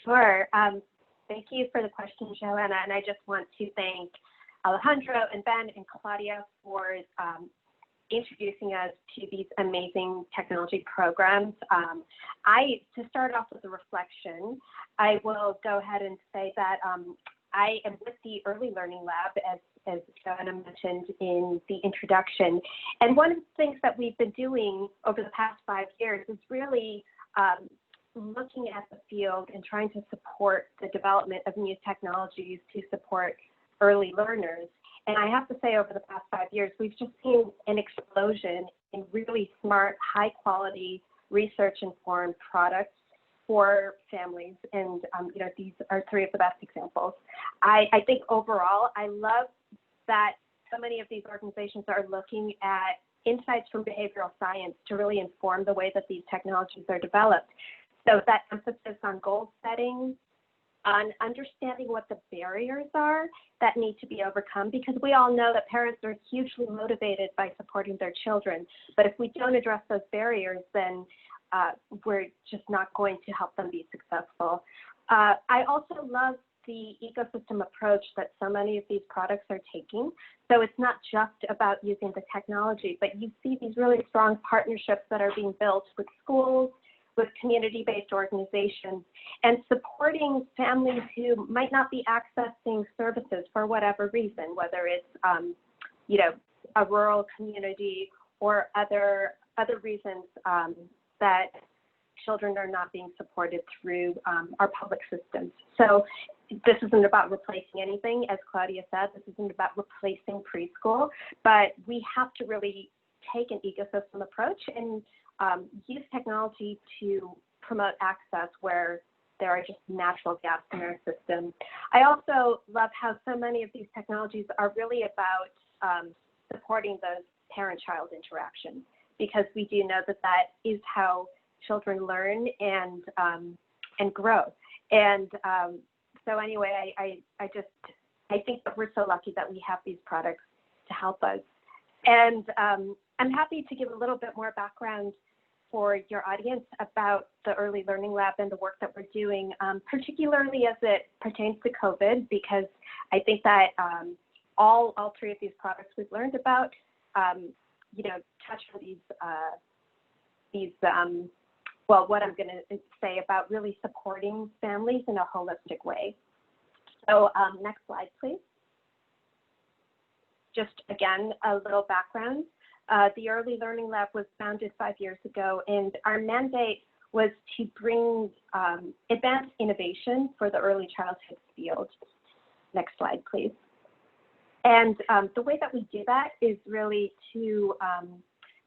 Sure. Thank you for the question, Johanna. And I just want to thank Alejandro and Ben and Claudia for introducing us to these amazing technology programs. To start off with a reflection, I will go ahead and say that I am with the Early Learning Lab, as Johanna mentioned in the introduction. And one of the things that we've been doing over the past 5 years is really looking at the field and trying to support the development of new technologies to support early learners. And I have to say, over the past 5 years, we've just seen an explosion in really smart, high quality, research-informed products for families. And these are 3 of the best examples. I think overall, I love that so many of these organizations are looking at insights from behavioral science to really inform the way that these technologies are developed. So that emphasis on goal setting, on understanding what the barriers are that need to be overcome, because we all know that parents are hugely motivated by supporting their children. But if we don't address those barriers, then we're just not going to help them be successful. I also love the ecosystem approach that so many of these products are taking. So it's not just about using the technology, but you see these really strong partnerships that are being built with schools, with community-based organizations, and supporting families who might not be accessing services for whatever reason, whether it's a rural community or other reasons that children are not being supported through our public systems. So this isn't about replacing anything, as Claudia said. This isn't about replacing preschool, but we have to really take an ecosystem approach and use technology to promote access where there are just natural gaps in our system. I also love how so many of these technologies are really about supporting those parent-child interaction, because we do know that that is how children learn and grow. And so anyway, I think that we're so lucky that we have these products to help us. And I'm happy to give a little bit more background for your audience about the Early Learning Lab and the work that we're doing, particularly as it pertains to COVID, because I think that all 3 of these products we've learned about, touch on what I'm going to say about really supporting families in a holistic way. So next slide, please. Just again, a little background. The Early Learning Lab was founded 5 years ago, and our mandate was to bring advanced innovation for the early childhood field. Next slide, please. And the way that we do that is really to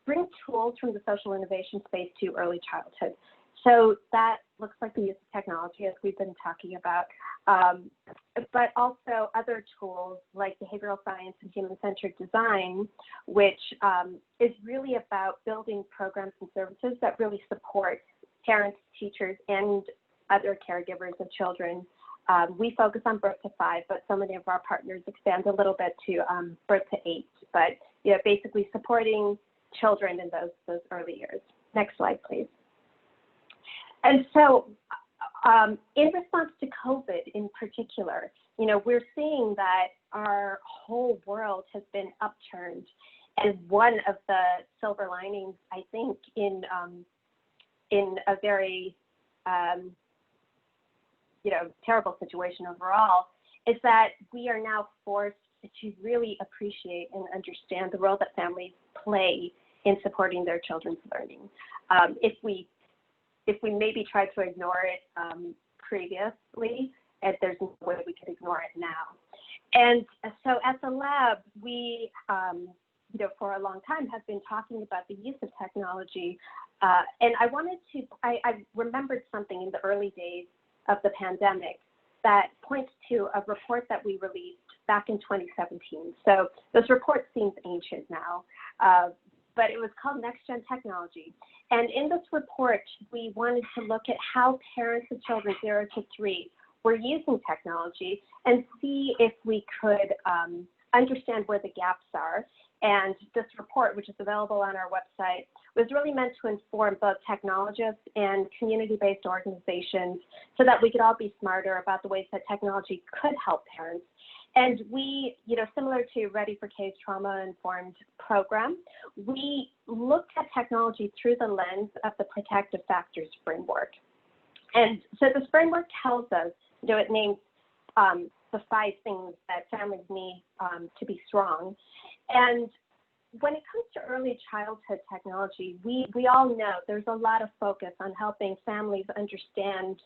bring tools from the social innovation space to early childhood. So that looks like the use of technology, as we've been talking about, but also other tools like behavioral science and human-centered design, which is really about building programs and services that really support parents, teachers, and other caregivers of children. We focus on birth to 5, but so many of our partners expand a little bit to birth to 8, but basically supporting children in those early years. Next slide, please. And so in response to COVID in particular, you know, we're seeing that our whole world has been upturned. And one of the silver linings, I think, in a very, you know, terrible situation overall, is that we are now forced to really appreciate and understand the role that families play in supporting their children's learning. If we maybe tried to ignore it previously, and there's no way we could ignore it now. And so at the lab, we, you know, for a long time have been talking about the use of technology. And I remembered something in the early days of the pandemic that points to a report that we released back in 2017. So this report seems ancient now, but it was called Next Gen Technology. And in this report, we wanted to look at how parents of children 0 to 3 were using technology and see if we could understand where the gaps are. And this report, which is available on our website, was really meant to inform both technologists and community-based organizations so that we could all be smarter about the ways that technology could help parents. And we, you know, similar to Ready for K's trauma-informed program, we looked at technology through the lens of the protective factors framework. And so this framework tells us, you know, it names the 5 things that families need to be strong. And when it comes to early childhood technology, we all know there's a lot of focus on helping families understand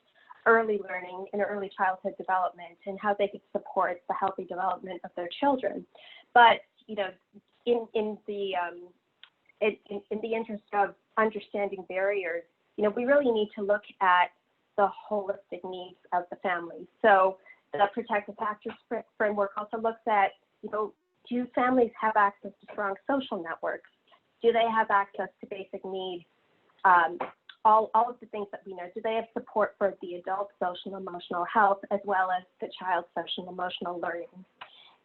early learning and early childhood development and how they could support the healthy development of their children. But, you know, in the interest of understanding barriers, you know, we really need to look at the holistic needs of the family. So the protective factors framework also looks at, you know, do families have access to strong social networks? Do they have access to basic needs? All of the things that we know. Do they have support for the adult social and emotional health as well as the child's social and emotional learning?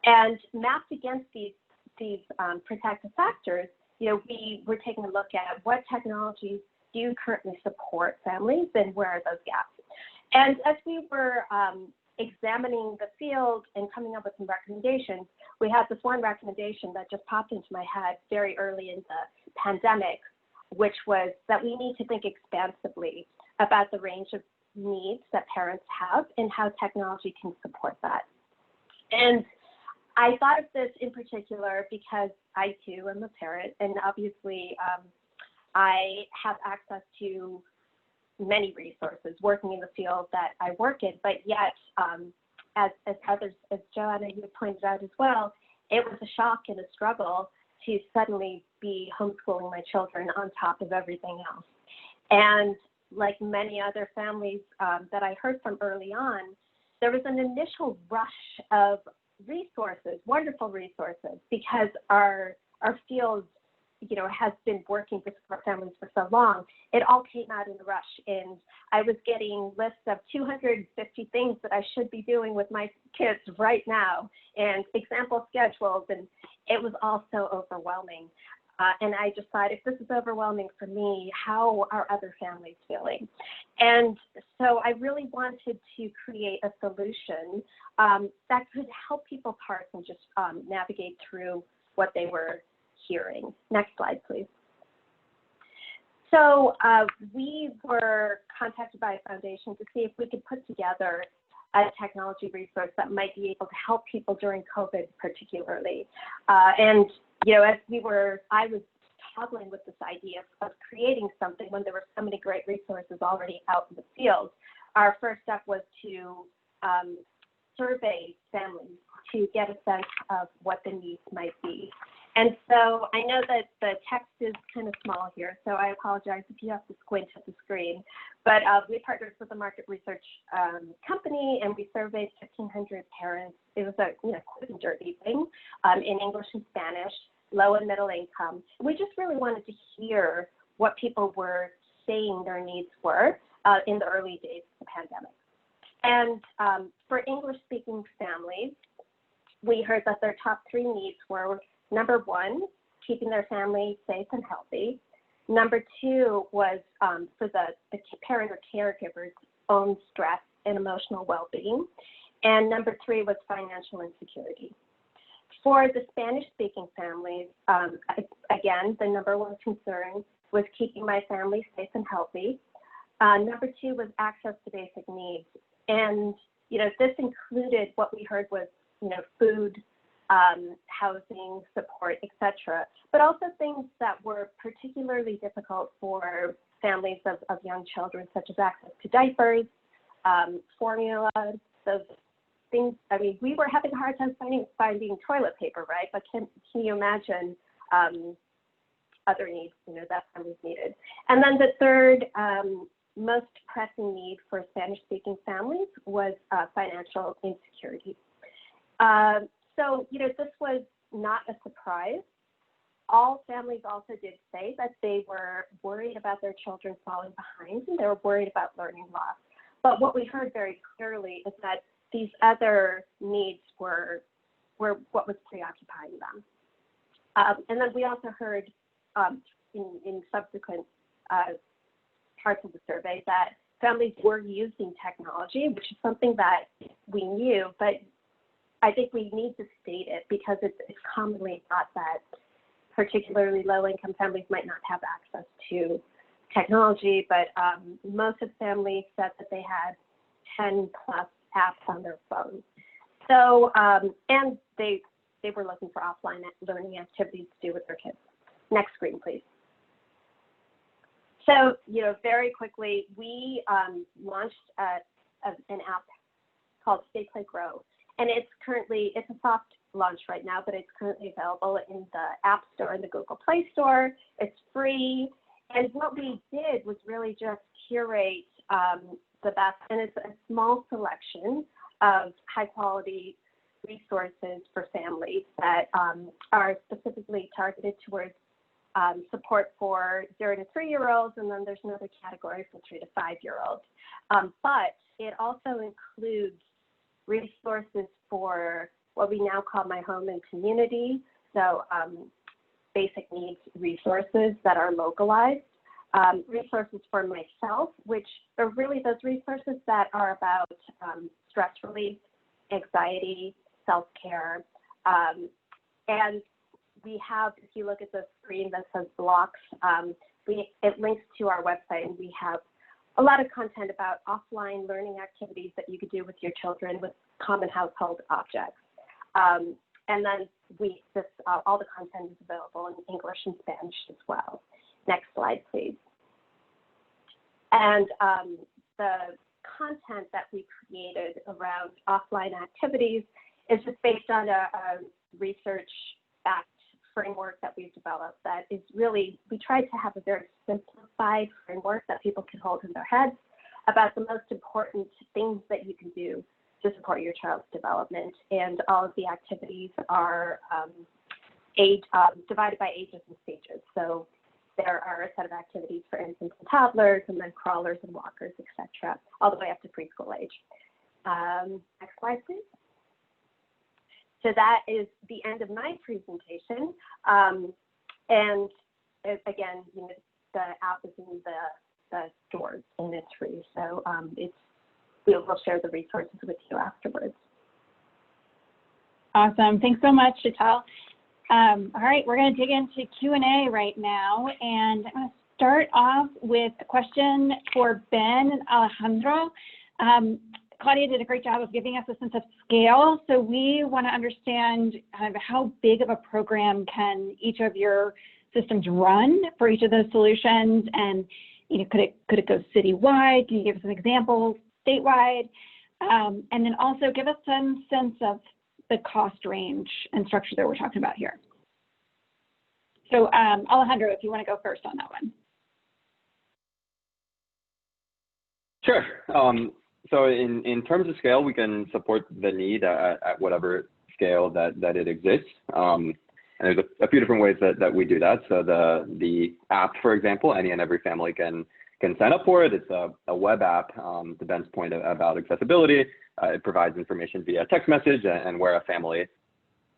And mapped against these protective factors, you know, we were taking a look at what technologies do currently support families and where are those gaps. And as we were examining the field and coming up with some recommendations, we had this one recommendation that just popped into my head very early in the pandemic, which was that we need to think expansively about the range of needs that parents have and how technology can support that. And I thought of this in particular because I too am a parent, and obviously I have access to many resources working in the field that I work in, but yet as others, as Johanna, you pointed out as well, it was a shock and a struggle to suddenly be homeschooling my children on top of everything else. And like many other families that I heard from early on, there was an initial rush of resources, wonderful resources, because our field, you know, has been working to support families for so long. It all came out in a rush, and I was getting lists of 250 things that I should be doing with my kids right now, and example schedules, and it was all so overwhelming. And I just thought, if this is overwhelming for me, how are other families feeling? And so I really wanted to create a solution that could help people parse and just navigate through what they were hearing. Next slide, please. So we were contacted by a foundation to see if we could put together a technology resource that might be able to help people during COVID particularly. And, you know, I was toggling with this idea of creating something when there were so many great resources already out in the field. Our first step was to survey families to get a sense of what the needs might be. And so I know that the text is kind of small here, so I apologize if you have to squint at the screen. But we partnered with a market research company, and we surveyed 1,500 parents. It was a quick and dirty thing in English and Spanish, low and middle income. We just really wanted to hear what people were saying their needs were in the early days of the pandemic. And for English-speaking families, we heard that their top 3 needs were: number 1, keeping their family safe and healthy. Number 2 was for the parent or caregiver's own stress and emotional well-being. And number 3 was financial insecurity. For the Spanish-speaking families, again, the number 1 concern was keeping my family safe and healthy. Number 2 was access to basic needs. And, this included what we heard was, food, housing, support, etc. But also things that were particularly difficult for families of young children, such as access to diapers, formula, those things. I mean, we were having a hard time finding toilet paper, right? But can you imagine other needs, that families needed? And then the third most pressing need for Spanish-speaking families was financial insecurity. So, this was not a surprise. All families also did say that they were worried about their children falling behind, and they were worried about learning loss. But what we heard very clearly is that these other needs were what was preoccupying them. And then we also heard in subsequent parts of the survey that families were using technology, which is something that we knew, but I think we need to state it because it's commonly thought that particularly low-income families might not have access to technology, but most of the families said that they had 10 plus apps on their phone. So, and they were looking for offline learning activities to do with their kids. Next screen, please. So, very quickly, we launched an app called Stay Play Grow. And it's a soft launch right now, but it's currently available in the App Store and the Google Play Store. It's free. And what we did was really just curate the best, and it's a small selection of high quality resources for families that are specifically targeted towards support for 0 to 3-year-olds, and then there's another category for 3 to 5-year-olds. But it also includes resources for what we now call My Home and Community, so basic needs resources that are localized, resources for myself, which are really those resources that are about stress relief, anxiety, self-care, and we have, if you look at the screen that says blocks, it links to our website, and we have a lot of content about offline learning activities that you could do with your children with common household objects. And then all the content is available in English and Spanish as well. Next slide, please. And the content that we created around offline activities is just based on a research-backed framework that we've developed that is really, we tried to have a very simplified framework that people can hold in their heads about the most important things that you can do to support your child's development. And all of the activities are divided by ages and stages. So there are a set of activities for infants and toddlers, and then crawlers and walkers, etc., all the way up to preschool age. Next slide, please. So that is the end of my presentation. And again, the app is in the stores and it's free. So we'll share the resources with you afterwards. Awesome. Thanks so much, Sheetal. All right, we're going to dig into Q&A right now. And I'm going to start off with a question for Ben and Alejandro. Claudia did a great job of giving us a sense of scale. So we want to understand kind of how big of a program can each of your systems run for each of those solutions, and could it go citywide? Can you give us an example statewide? And then also give us some sense of the cost range and structure that we're talking about here. So Alejandro, if you want to go first on that one. Sure. So in terms of scale, we can support the need at whatever scale that it exists. And there's a few different ways that we do that. So the app, for example, any and every family can sign up for it. It's a web app, to Ben's point about accessibility. It provides information via text message and where a family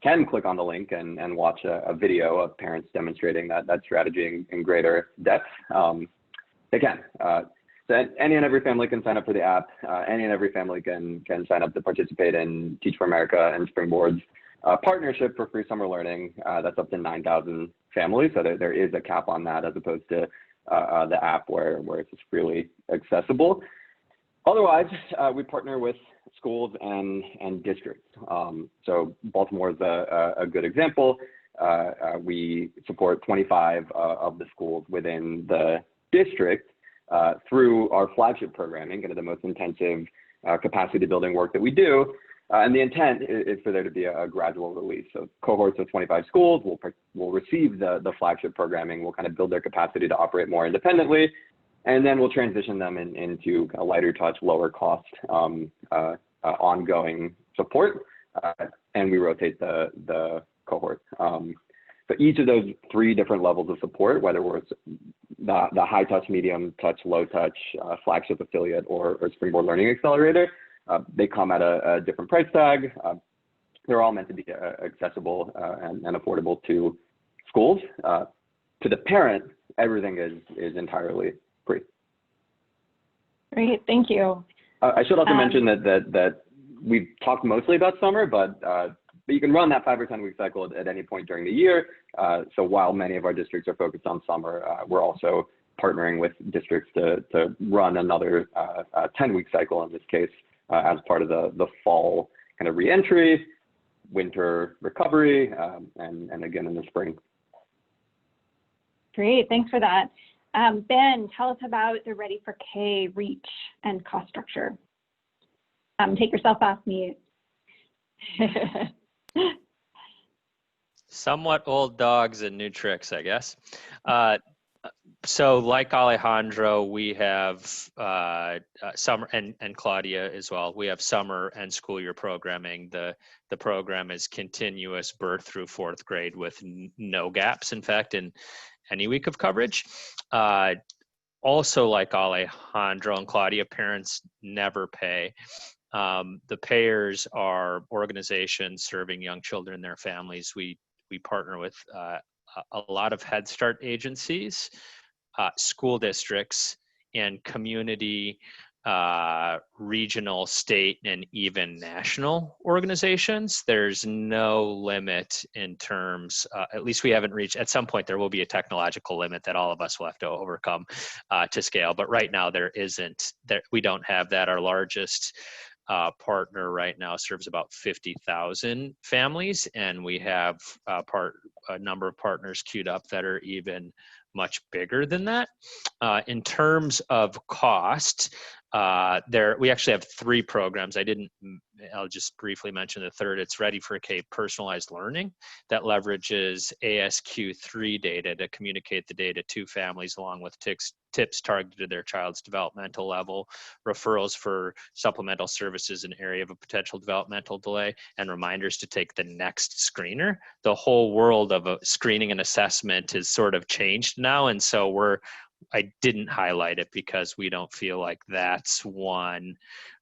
can click on the link and watch a video of parents demonstrating that strategy in greater depth. They can. So any and every family can sign up for the app. Any and every family can sign up to participate in Teach for America and Springboard's partnership for free summer learning. That's up to 9,000 families. So there is a cap on that, as opposed to the app where it's just freely accessible. Otherwise, we partner with schools and districts. So Baltimore is a good example. We support 25 of the schools within the district through our flagship programming, kind of the most intensive capacity building work that we do. And the intent is for there to be a gradual release. So cohorts of 25 schools will receive the flagship programming. We'll kind of build their capacity to operate more independently. And then we'll transition them into kind of lighter touch, lower cost, ongoing support. And we rotate the cohort. So each of those 3 different levels of support, whether it's the high touch, medium touch, low touch, flagship affiliate, or Springboard Learning Accelerator, they come at a different price tag. They're all meant to be accessible and affordable to schools. To the parent, everything is entirely free. Great, thank you. I should also mention that we've talked mostly about summer, but you can run that 5 or 10 week cycle at any point during the year. So while many of our districts are focused on summer, we're also partnering with districts to run another 10-week cycle in this case as part of the fall kind of reentry, winter recovery, and again in the spring. Great, thanks for that. Ben, tell us about the Ready for K reach and cost structure. Take yourself off mute. Somewhat old dogs and new tricks, I guess. So like Alejandro, we have summer, and Claudia as well, we have summer and school year programming. The program is continuous birth through 4th grade with no gaps, in fact, in any week of coverage. Also like Alejandro and Claudia, parents never pay. The payers are organizations serving young children and their families. We partner with a lot of Head Start agencies, school districts, and community, regional, state, and even national organizations. There's no limit in terms, at least we haven't reached, at some point there will be a technological limit that all of us will have to overcome to scale. But right now there isn't, we don't have that. Our largest partner right now serves about 50,000 families, and we have a number of partners queued up that are even much bigger than that. In terms of cost, we actually have 3 programs. I'll just briefly mention the third. It's Ready for K personalized learning that leverages ASQ3 data to communicate the data to families, along with tips targeted to their child's developmental level, referrals for supplemental services in area of a potential developmental delay, and reminders to take the next screener. The whole world of a screening and assessment is sort of changed now, and so I didn't highlight it because we don't feel like that's one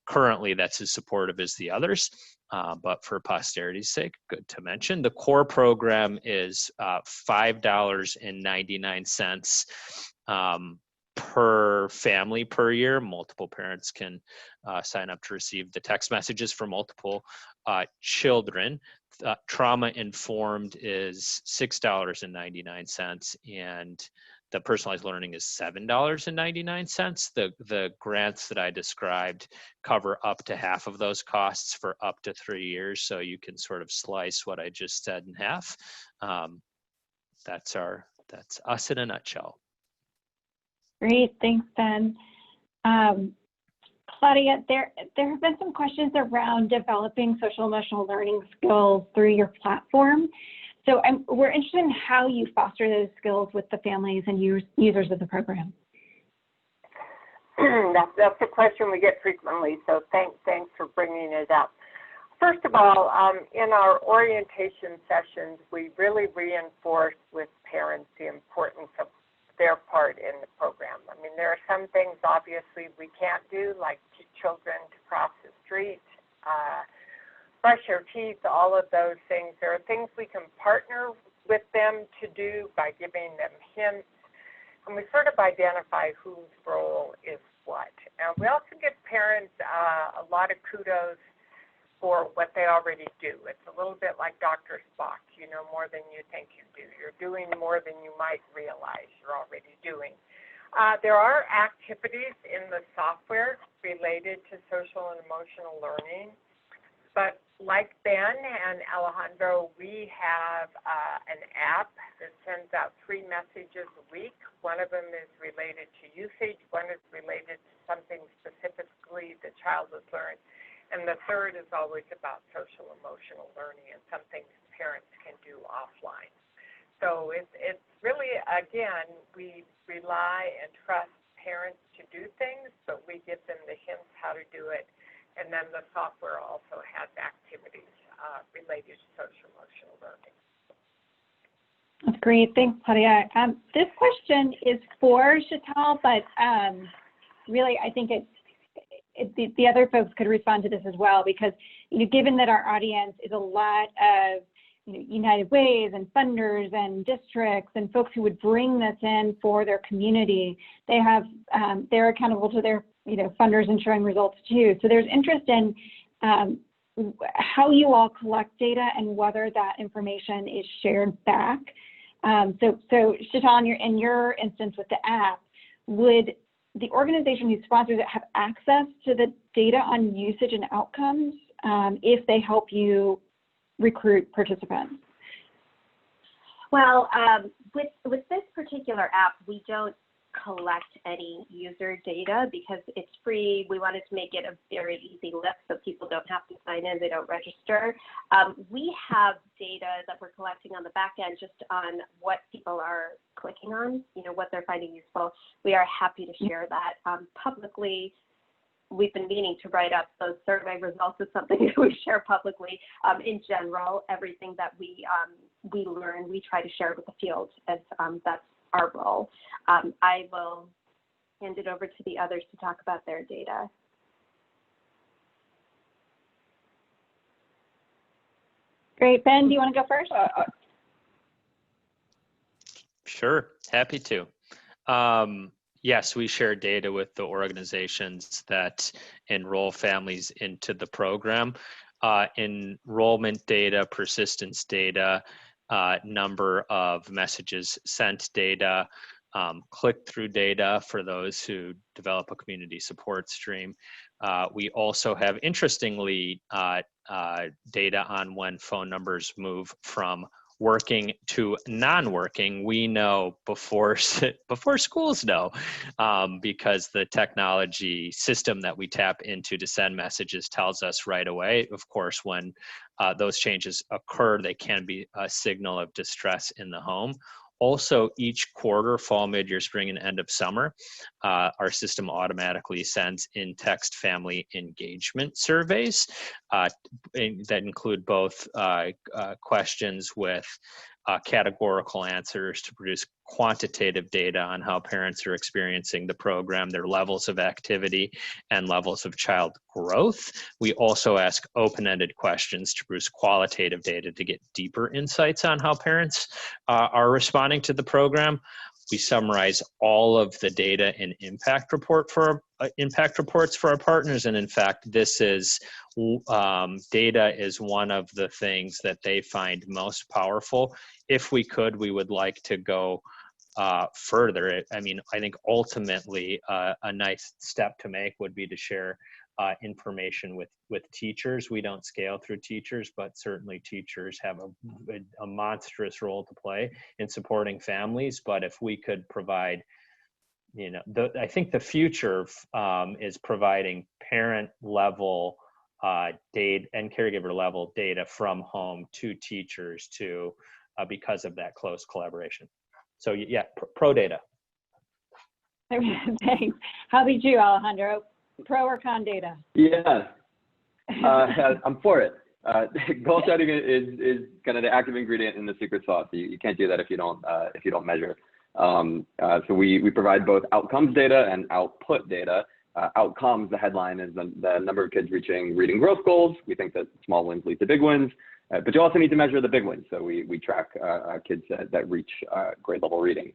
currently that's as supportive as the others. But for posterity's sake, good to mention. The core program is $5.99 per family per year. Multiple parents can sign up to receive the text messages for multiple children. Trauma informed is $6.99, and the personalized learning is $7.99. The grants that I described cover up to half of those costs for up to 3 years. So you can sort of slice what I just said in half. That's us in a nutshell. Great, thanks, Ben. Claudia, there have been some questions around developing social emotional learning skills through your platform. So we're interested in how you foster those skills with the families and users of the program. That's a question we get frequently, so thanks for bringing it up. First of all, in our orientation sessions, we really reinforce with parents the importance of their part in the program. I mean, there are some things obviously we can't do, like teach children to cross the street, brush your teeth, all of those things. There are things we can partner with them to do by giving them hints, and we sort of identify whose role is what. And we also give parents a lot of kudos for what they already do. It's a little bit like Dr. Spock, you know more than you think you do. You're doing more than you might realize you're already doing. There are activities in the software related to social and emotional learning, but like Ben and Alejandro, we have an app that sends out 3 messages a week. One of them is related to usage, one is related to something specifically the child has learned, and the third is always about social emotional learning and some things parents can do offline. So it's really, again, we rely and trust parents to do things, but we give them the hints how to do it. And then the software also has activities related to social emotional learning. That's great. Thanks, Claudia. This question is for Sheetal, but really I think the other folks could respond to this as well, because given that our audience is a lot of United Ways and funders and districts and folks who would bring this in for their community, they're accountable to their funders and showing results too. So there's interest in how you all collect data and whether that information is shared back. So Sheetal, in your instance with the app, would the organization who sponsors it have access to the data on usage and outcomes if they help you recruit participants? Well, with this particular app, we don't collect any user data because it's free. We wanted to make it a very easy lift so people don't have to sign in, they don't register. We have data that we're collecting on the back end just on what people are clicking on, what they're finding useful. We are happy to share that publicly. We've been meaning to write up those survey results as something that we share publicly. In general, everything that we learn, we try to share with the field, as that's our role. I will hand it over to the others to talk about their data. Great. Ben, do you want to go first? Sure, happy to. Yes, we share data with the organizations that enroll families into the program. Enrollment data, persistence data, number of messages sent data, click-through data for those who develop a community support stream. We also have, interestingly, data on when phone numbers move from working to non-working. We know before schools know, because the technology system that we tap into to send messages tells us right away. Of course, when those changes occur, they can be a signal of distress in the home. Also, each quarter, fall, mid-year, spring, and end of summer, our system automatically sends in-text family engagement surveys that include both questions with categorical answers to produce quantitative data on how parents are experiencing the program, their levels of activity, and levels of child growth. We also ask open-ended questions to produce qualitative data to get deeper insights on how parents are responding to the program. We summarize all of the data in impact reports for our partners, and in fact, this is data is one of the things that they find most powerful. If we could, we would like to go further. I mean, I think ultimately a nice step to make would be to share information with teachers. We don't scale through teachers, but certainly teachers have a monstrous role to play in supporting families. But if we could provide, I think the future is providing parent level data and caregiver level data from home to teachers because of that close collaboration. So yeah, pro data. Thanks. How about you, Alejandro? Pro or con data? Yeah, I'm for it. Goal setting is kind of the active ingredient in the secret sauce. You can't do that if you don't measure. So we provide both outcomes data and output data. outcomes, the headline is the number of kids reaching reading growth goals. We think that small wins lead to big wins, but you also need to measure the big wins. So we track kids that reach grade level reading.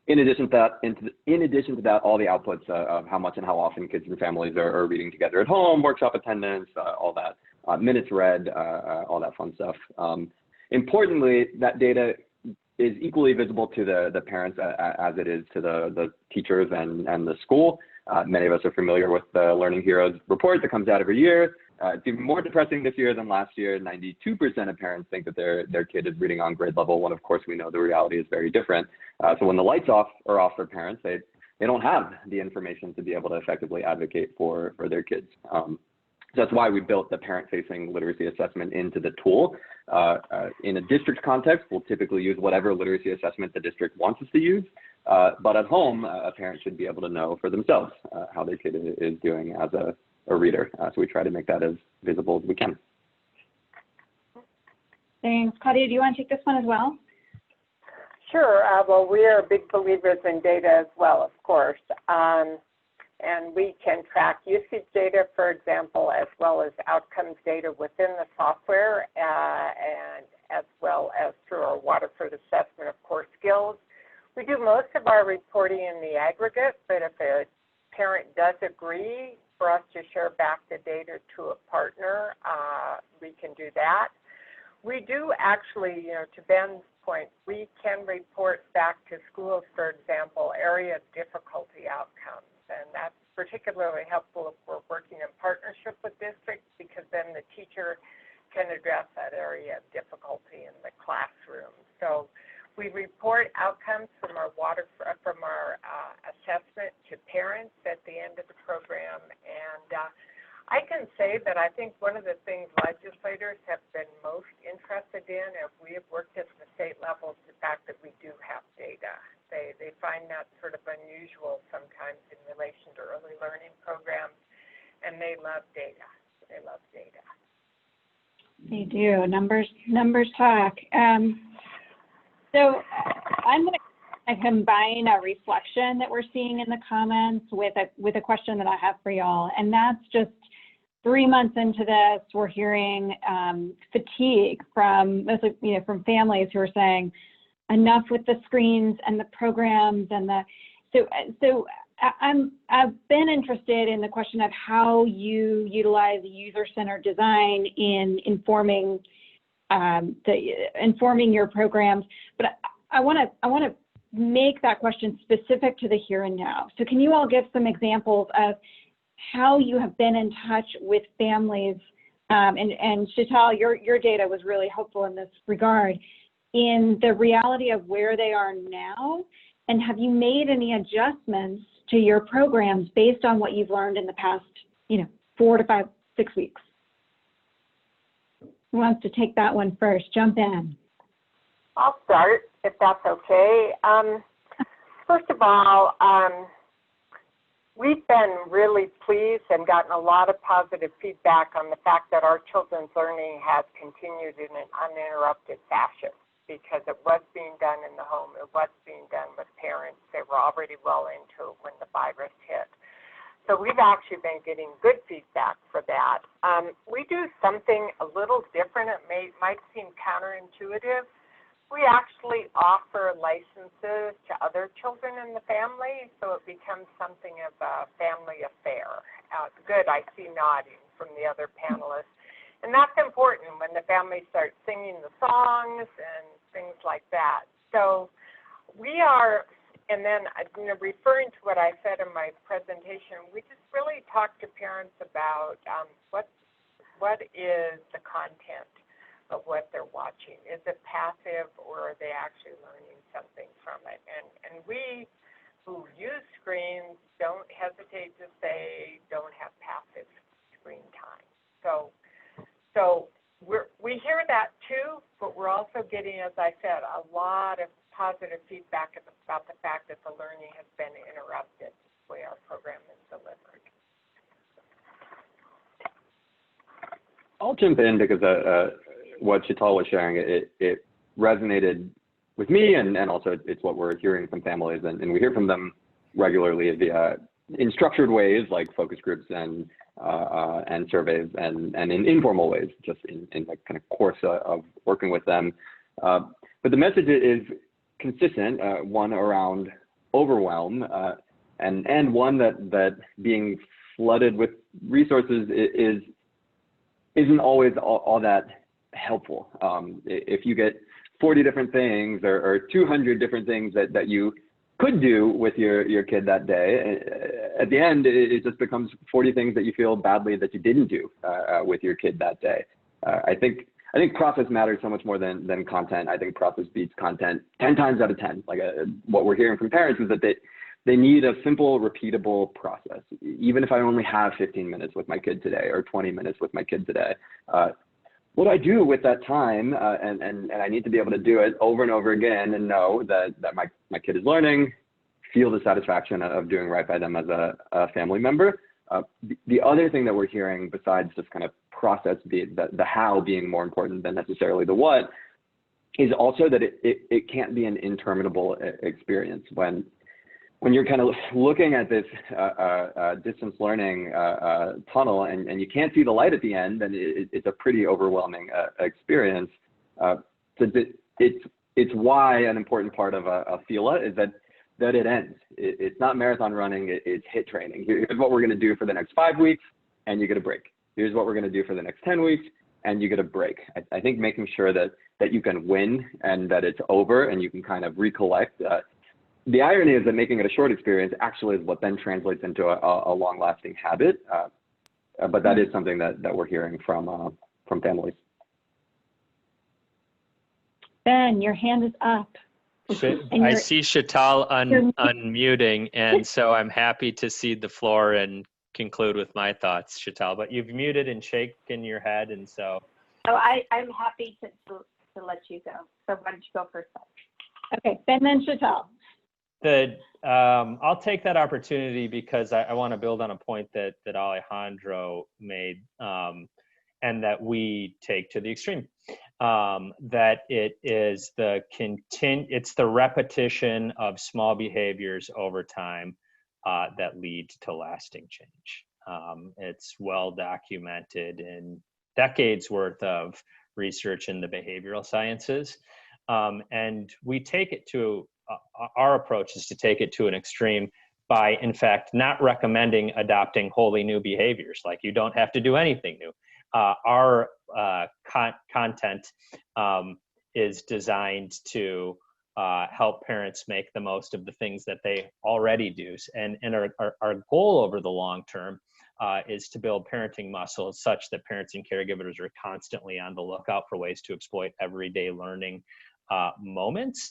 In addition to that, all the outputs of how much and how often kids and families are reading together at home, workshop attendance, all that, minutes read, all that fun stuff. Importantly, that data is equally visible to the parents as it is to the teachers and the school. Many of us are familiar with the Learning Heroes report that comes out every year. It's even more depressing this year than last year. 92% of parents think that their kid is reading on grade level, when of course we know the reality is very different. So when the lights are off for parents, they don't have the information to be able to effectively advocate for their kids. So that's why we built the parent-facing literacy assessment into the tool. In a district context, we'll typically use whatever literacy assessment the district wants us to use. But at home, a parent should be able to know for themselves how their kid is doing as a reader. So we try to make that as visible as we can. Thanks. Claudia, do you want to take this one as well? Sure. Well, we are big believers in data as well, of course. And we can track usage data, for example, as well as outcomes data within the software, and as well as through our Waterford assessment of core skills. We do most of our reporting in the aggregate, but if a parent does agree for us to share back the data to a partner, we can do that. We do actually, to Ben's point, we can report back to schools, for example, area of difficulty outcomes. And that's particularly helpful if we're working in partnership with districts, because then the teacher can address that area of difficulty in the classroom. So we report outcomes from our assessment to parents at the end of the program. And I can say that I think one of the things legislators have been most interested in, if we have worked at the state level, is the fact that we do have data. They find that sort of unusual sometimes in relation to early learning programs, and they love data. They love data. They do. Numbers talk. So I'm going to combine a reflection that we're seeing in the comments with a question that I have for y'all, and that's just 3 months into this, we're hearing fatigue from from families who are saying, enough with the screens and the programs and so I've been interested in the question of how you utilize user-centered design in informing your programs, but I want to make that question specific to the here and now. So can you all give some examples of how you have been in touch with families, and Sheetal, your data was really helpful in this regard, in the reality of where they are now, and have you made any adjustments to your programs based on what you've learned in the past, 4 to 5, 6 weeks? Who wants to take that one first? Jump in. I'll start, if that's okay. First of all, we've been really pleased and gotten a lot of positive feedback on the fact that our children's learning has continued in an uninterrupted fashion, because it was being done in the home, it was being done with parents. They were already well into it when the virus hit. So we've actually been getting good feedback for that. We do something a little different. It might seem counterintuitive. We actually offer licenses to other children in the family, so it becomes something of a family affair. Good, I see nodding from the other panelists. And that's important when the family starts singing the songs and things like that. So we are, and then referring to what I said in my presentation, we just really talk to parents about what is the content of what they're watching. Is it passive, or are they actually learning something from it? And we who use screens don't hesitate to say don't have passive screen time. So we hear that too, but we're also getting, as I said, a lot of positive feedback about the fact that the learning has been interrupted the way our program is delivered. I'll jump in because what Sheetal was sharing, it resonated with me, and also it's what we're hearing from families, and we hear from them regularly via in structured ways like focus groups and surveys, and in informal ways, just in the kind of course of working with them. But the message is consistent, one around overwhelm, and one that being flooded with resources isn't always all that helpful. If you get 40 different things or 200 different things that you could do with your kid that day, at the end, it just becomes 40 things that you feel badly that you didn't do with your kid that day. I think process matters so much more than content. I think process beats content 10 times out of 10. Like what we're hearing from parents is that they need a simple, repeatable process. Even if I only have 15 minutes with my kid today or 20 minutes with my kid today, what do I do with that time? And I need to be able to do it over and over again and know that my kid is learning, feel the satisfaction of doing right by them as a family member. The other thing that we're hearing, besides just kind of process, the how being more important than necessarily the what, is also that it can't be an interminable experience. When you're kind of looking at this distance learning tunnel and you can't see the light at the end, then it's a pretty overwhelming experience. So it's why an important part of a FELA is that it ends. It's not marathon running, it's HIIT training. Here's what we're gonna do for the next 5 weeks, and you get a break. Here's what we're gonna do for the next 10 weeks, and you get a break. I think making sure that you can win and that it's over and you can kind of recollect. The irony is that making it a short experience actually is what then translates into a long-lasting habit. But that is something that we're hearing from families. Ben, your hand is up. I see Sheetal unmuting, and so I'm happy to cede the floor and conclude with my thoughts, Sheetal. But you've muted and shaken your head, and so. Oh, I'm happy to let you go. So why don't you go first? Okay, Ben, then Sheetal. I'll take that opportunity because I want to build on a point that Alejandro made, and that we take to the extreme. That it is it's the repetition of small behaviors over time that lead to lasting change. It's well documented in decades worth of research in the behavioral sciences, and we take it to our approach is to take it to an extreme by, in fact, not recommending adopting wholly new behaviors. Like, you don't have to do anything new. Our content is designed to help parents make the most of the things that they already do. And our goal over the long term is to build parenting muscles such that parents and caregivers are constantly on the lookout for ways to exploit everyday learning moments,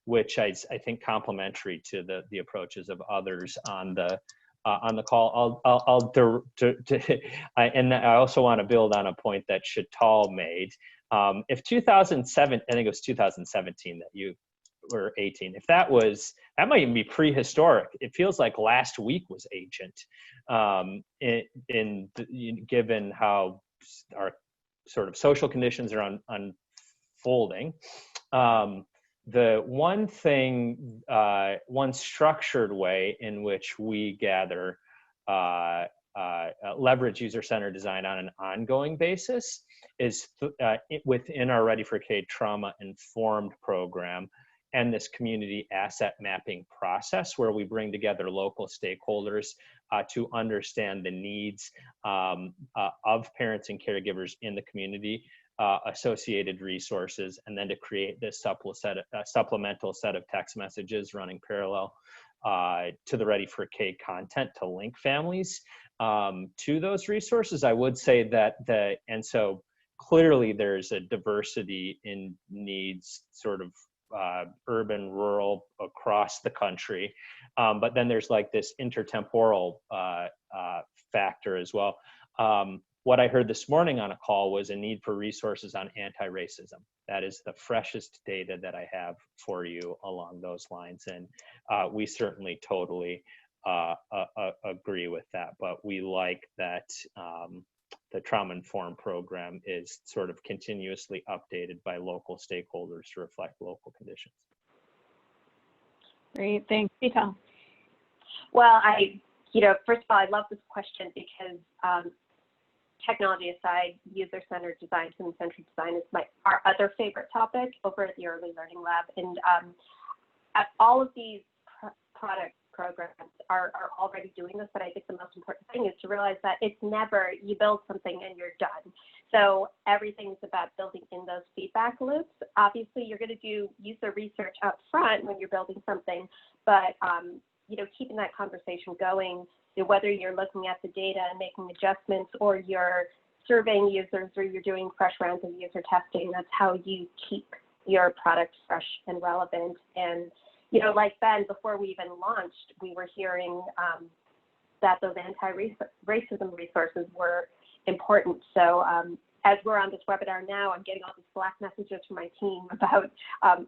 which I think complementary to the approaches of others on the call. And I also want to build on a point that Sheetal made. If 2007, I think it was 2017 that you were 18. If that might even be prehistoric. It feels like last week was ancient, given how our sort of social conditions are unfolding. The one thing, one structured way in which we gather, leverage user-centered design on an ongoing basis is within our Ready for K trauma-informed program and this community asset mapping process, where we bring together local stakeholders to understand the needs of parents and caregivers in the community, associated resources, and then to create this supplemental set of text messages running parallel to the Ready for K content to link families to those resources. I would say that and so clearly there's a diversity in needs, sort of urban, rural, across the country. But then there's like this intertemporal factor as well. What I heard this morning on a call was a need for resources on anti-racism. That is the freshest data that I have for you along those lines. And we certainly totally agree with that. But we like that the trauma-informed program is sort of continuously updated by local stakeholders to reflect local conditions. Great, thanks. Sheetal. Well, first of all, I love this question because technology aside, user-centered design, human-centered design is our other favorite topic over at the Early Learning Lab. And all of these product programs are already doing this, but I think the most important thing is to realize that it's never you build something and you're done. So everything's about building in those feedback loops. Obviously, you're going to do user research up front when you're building something, but keeping that conversation going, whether you're looking at the data and making adjustments, or you're surveying users, or you're doing fresh rounds of user testing, that's how you keep your product fresh and relevant. And like Ben, before we even launched, we were hearing that those anti-racism resources were important. So as we're on this webinar now, I'm getting all these Slack messages from my team about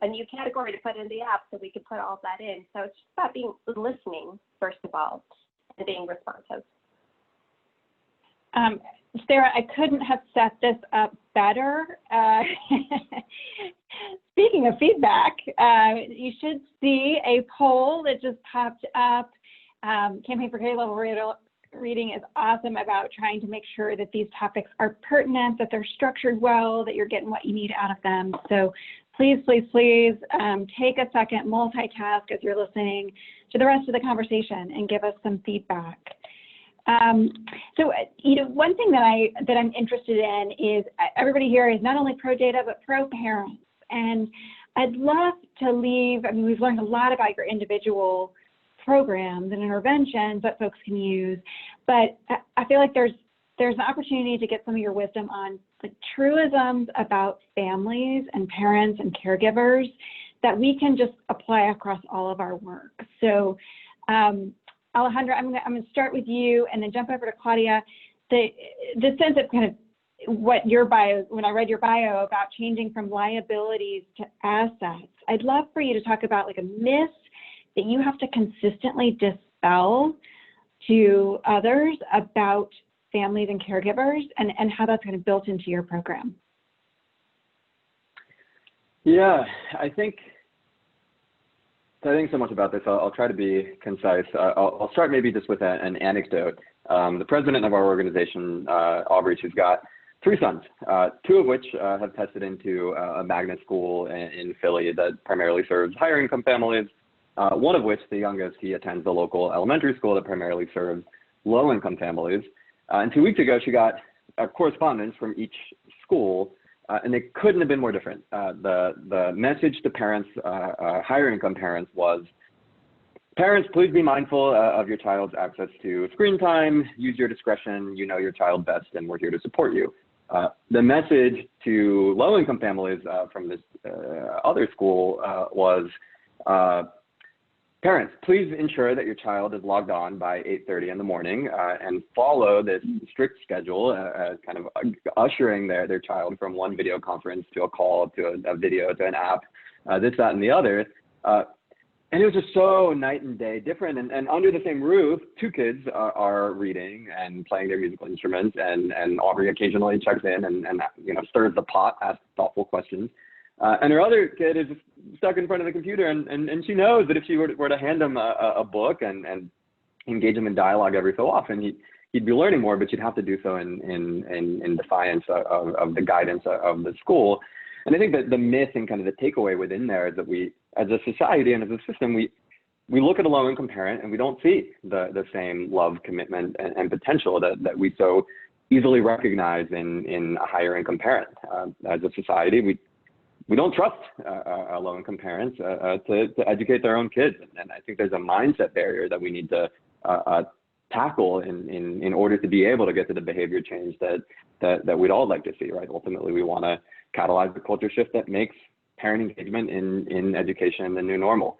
a new category to put in the app so we can put all of that in. So it's just about listening, first of all, and being responsive. Sarah, I couldn't have set this up better. Speaking of feedback, you should see a poll that just popped up. Campaign for Grade Level Reading is awesome about trying to make sure that these topics are pertinent, that they're structured well, that you're getting what you need out of them. So please, please, please take a second, multitask as you're listening to the rest of the conversation and give us some feedback. One thing that I'm interested in is everybody here is not only pro data, but pro parents. And I'd love to leave, we've learned a lot about your individual programs and interventions that folks can use, but I feel like there's an opportunity to get some of your wisdom on the truisms about families and parents and caregivers that we can just apply across all of our work. So Alejandro, I'm going to start with you and then jump over to Claudia. The sense of kind of what your bio, when I read your bio about changing from liabilities to assets, I'd love for you to talk about like a myth that you have to consistently dispel to others about families and caregivers, and how that's kind of built into your program. Yeah, I think so much about this. I'll try to be concise. I'll start maybe just with an anecdote. The president of our organization, Aubrey, she's got 3 sons, 2 of which have tested into a magnet school in Philly that primarily serves higher income families. One of which, the youngest, he attends the local elementary school that primarily serves low income families. And 2 weeks ago, she got a correspondence from each school, and it couldn't have been more different. The message to parents, higher income parents, was, parents, please be mindful of your child's access to screen time, use your discretion, you know your child best, and we're here to support you. The message to low income families from this other school was, parents, please ensure that your child is logged on by 8:30 in the morning and follow this strict schedule, kind of ushering their child from one video conference to a call to a video to an app, this, that, and the other. And it was just so night and day different. And under the same roof, 2 kids are reading and playing their musical instruments, and Aubrey occasionally checks in and stirs the pot, asks thoughtful questions. And her other kid is stuck in front of the computer, and she knows that if she were to hand him a book and engage him in dialogue every so often, he'd be learning more, but she'd have to do so in defiance of the guidance of the school. And I think that the myth and kind of the takeaway within there is that we, as a society and as a system, we look at a low-income parent and we don't see the same love, commitment, and potential that we so easily recognize in a higher-income parent. As a society, we don't trust low-income parents to educate their own kids, and I think there's a mindset barrier that we need to tackle in order to be able to get to the behavior change that we'd all like to see. Right? Ultimately, we want to catalyze the culture shift that makes parent engagement in education the new normal.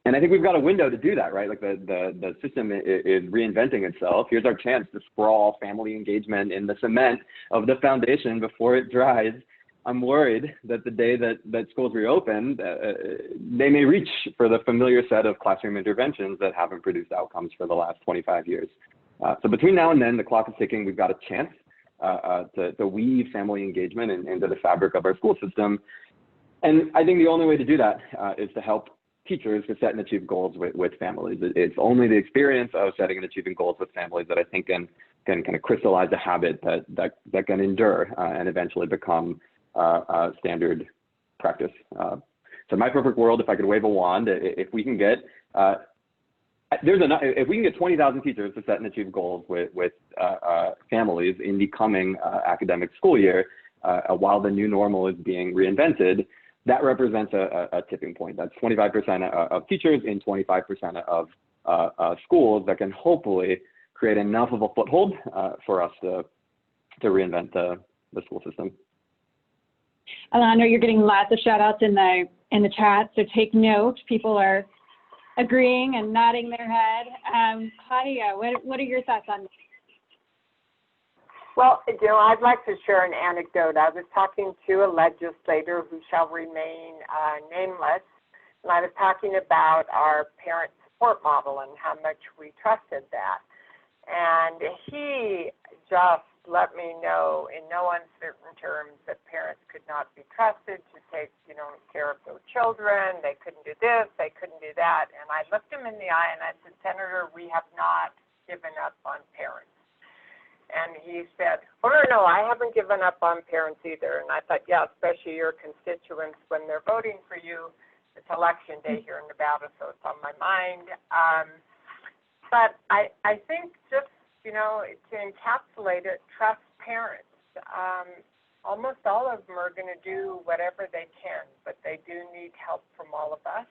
And I think we've got a window to do that, right? Like the system is reinventing itself. Here's our chance to sprawl family engagement in the cement of the foundation before it dries. I'm worried that the day that schools reopen, they may reach for the familiar set of classroom interventions that haven't produced outcomes for the last 25 years. So between now and then, the clock is ticking. We've got a chance to weave family engagement into the fabric of our school system. And I think the only way to do that is to help teachers to set and achieve goals with families. It's only the experience of setting and achieving goals with families that I think can kind of crystallize a habit that can endure and eventually become a standard practice. So in my perfect world, if I could wave a wand, if we can get if we can get 20,000 teachers to set and achieve goals with families in the coming academic school year, while the new normal is being reinvented, that represents a tipping point. That's 25% of teachers in 25% of schools that can hopefully create enough of a foothold for us to reinvent the school system. Alejandro, you're getting lots of shout outs in the chat, so take note. People are agreeing and nodding their head. Claudia, what are your thoughts on this? Well, I'd like to share an anecdote. I was talking to a legislator who shall remain nameless, and I was talking about our parent support model and how much we trusted that. And he just let me know in no uncertain terms that parents could not be trusted to take, care of their children. They couldn't do this, they couldn't do that. And I looked him in the eye and I said, Senator, we have not given up on parents. And he said, oh, no, I haven't given up on parents either. And I thought, yeah, especially your constituents when they're voting for you. It's election day here in Nevada, so it's on my mind. But I think just, to encapsulate it, trust parents. Almost all of them are going to do whatever they can, but they do need help from all of us.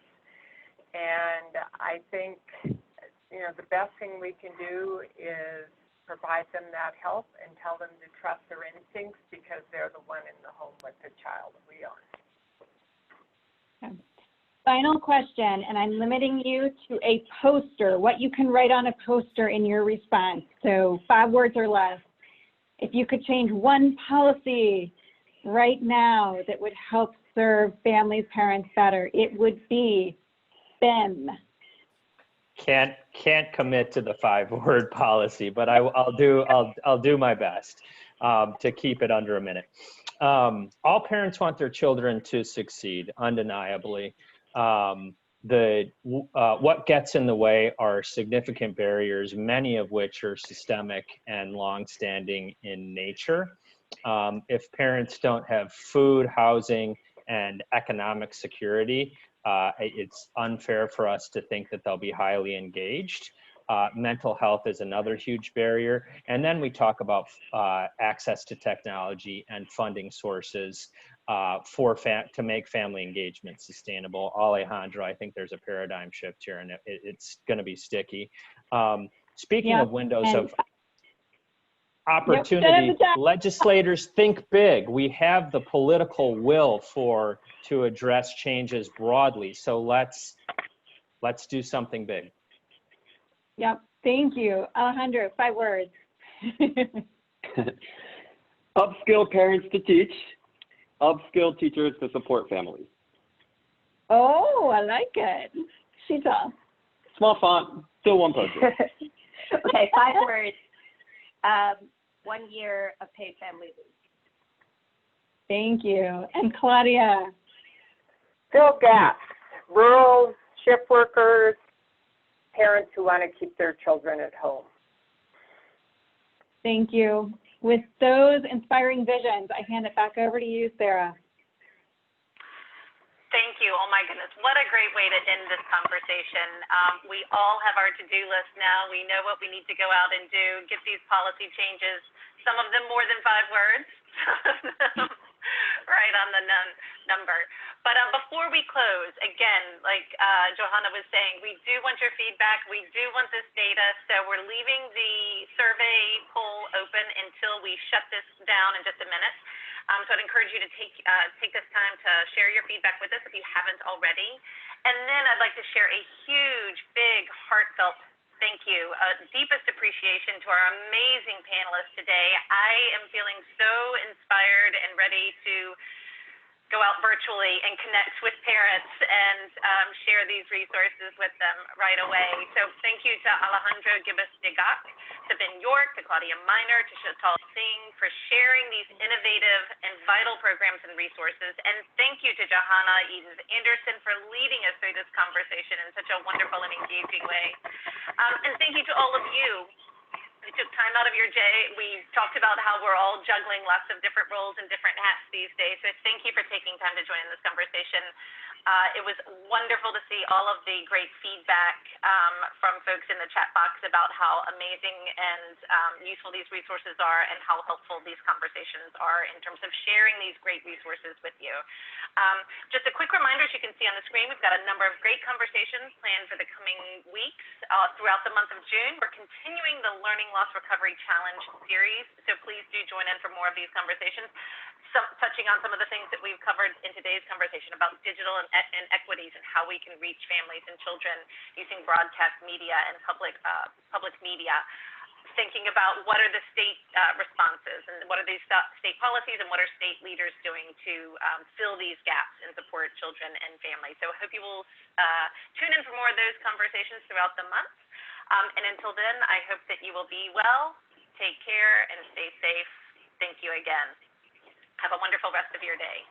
And I think, the best thing we can do is provide them that help and tell them to trust their instincts because they're the one in the home with the child. We aren't. Okay. Final question, and I'm limiting you to a poster, what you can write on a poster in your response. So 5 words or less. If you could change one policy right now that would help serve families, parents better, it would be Ben. Can't commit to the 5-word policy, but I'll do my best to keep it under a minute. All parents want their children to succeed, undeniably. What gets in the way are significant barriers, many of which are systemic and long-standing in nature. If parents don't have food, housing, and economic security, it's unfair for us to think that they'll be highly engaged. Mental health is another huge barrier. And then we talk about access to technology and funding sources to make family engagement sustainable. Alejandro, I think there's a paradigm shift here, and it's going to be sticky. Speaking of windows of opportunity, legislators think big. We have the political will to address changes broadly. So let's do something big. Yep. Thank you. Alejandro, 5 words. Upskill parents to teach, upskill teachers to support families. Oh, I like it. Sheetal. Small font, still one poster. Okay, 5 words. 1 year of paid family leave. Thank you. And Claudia. Fill gaps. Rural shift workers, parents who want to keep their children at home. Thank you. With those inspiring visions, I hand it back over to you, Sarah. Thank you. Oh my goodness, what a great way to end this conversation. We all have our to-do list now. We know what we need to go out and do, get these policy changes, some of them more than 5 words, right on the number. But before we close, again, like Johanna was saying, we do want your feedback. We do want this data. So we're leaving the survey poll open until we shut this down in just a minute. So I'd encourage you to take this time to share your feedback with us if you haven't already. And then I'd like to share a huge, big, heartfelt thank you, deepest appreciation to our amazing panelists today. I am feeling so inspired and ready to go out virtually and connect with parents and share these resources with them right away. So thank you to Alejandro Gibas-Degac, to Ben York, to Claudia Miner, to Sheetal Singh for sharing these innovative and vital programs and resources. And thank you to Johanna Edens Anderson for leading us through this conversation in such a wonderful and engaging way. And thank you to all of you. You took time out of your day. We talked about how we're all juggling lots of different roles and different hats these days. So thank you for taking time to join in this conversation. It was wonderful to see all of the great feedback from folks in the chat box about how amazing and useful these resources are and how helpful these conversations are in terms of sharing these great resources with you. Just a quick reminder, as you can see on the screen, we've got a number of great conversations planned for the coming weeks throughout the month of June. We're continuing the Learning Loss Recovery Challenge series, so please do join in for more of these conversations, touching on some of the things that we've covered in today's conversation about digital and equities and how we can reach families and children using broadcast media and public media. Thinking about what are the state responses and what are these state policies and what are state leaders doing to fill these gaps and support children and families. So I hope you will tune in for more of those conversations throughout the month. And until then, I hope that you will be well, take care, and stay safe. Thank you again. Have a wonderful rest of your day.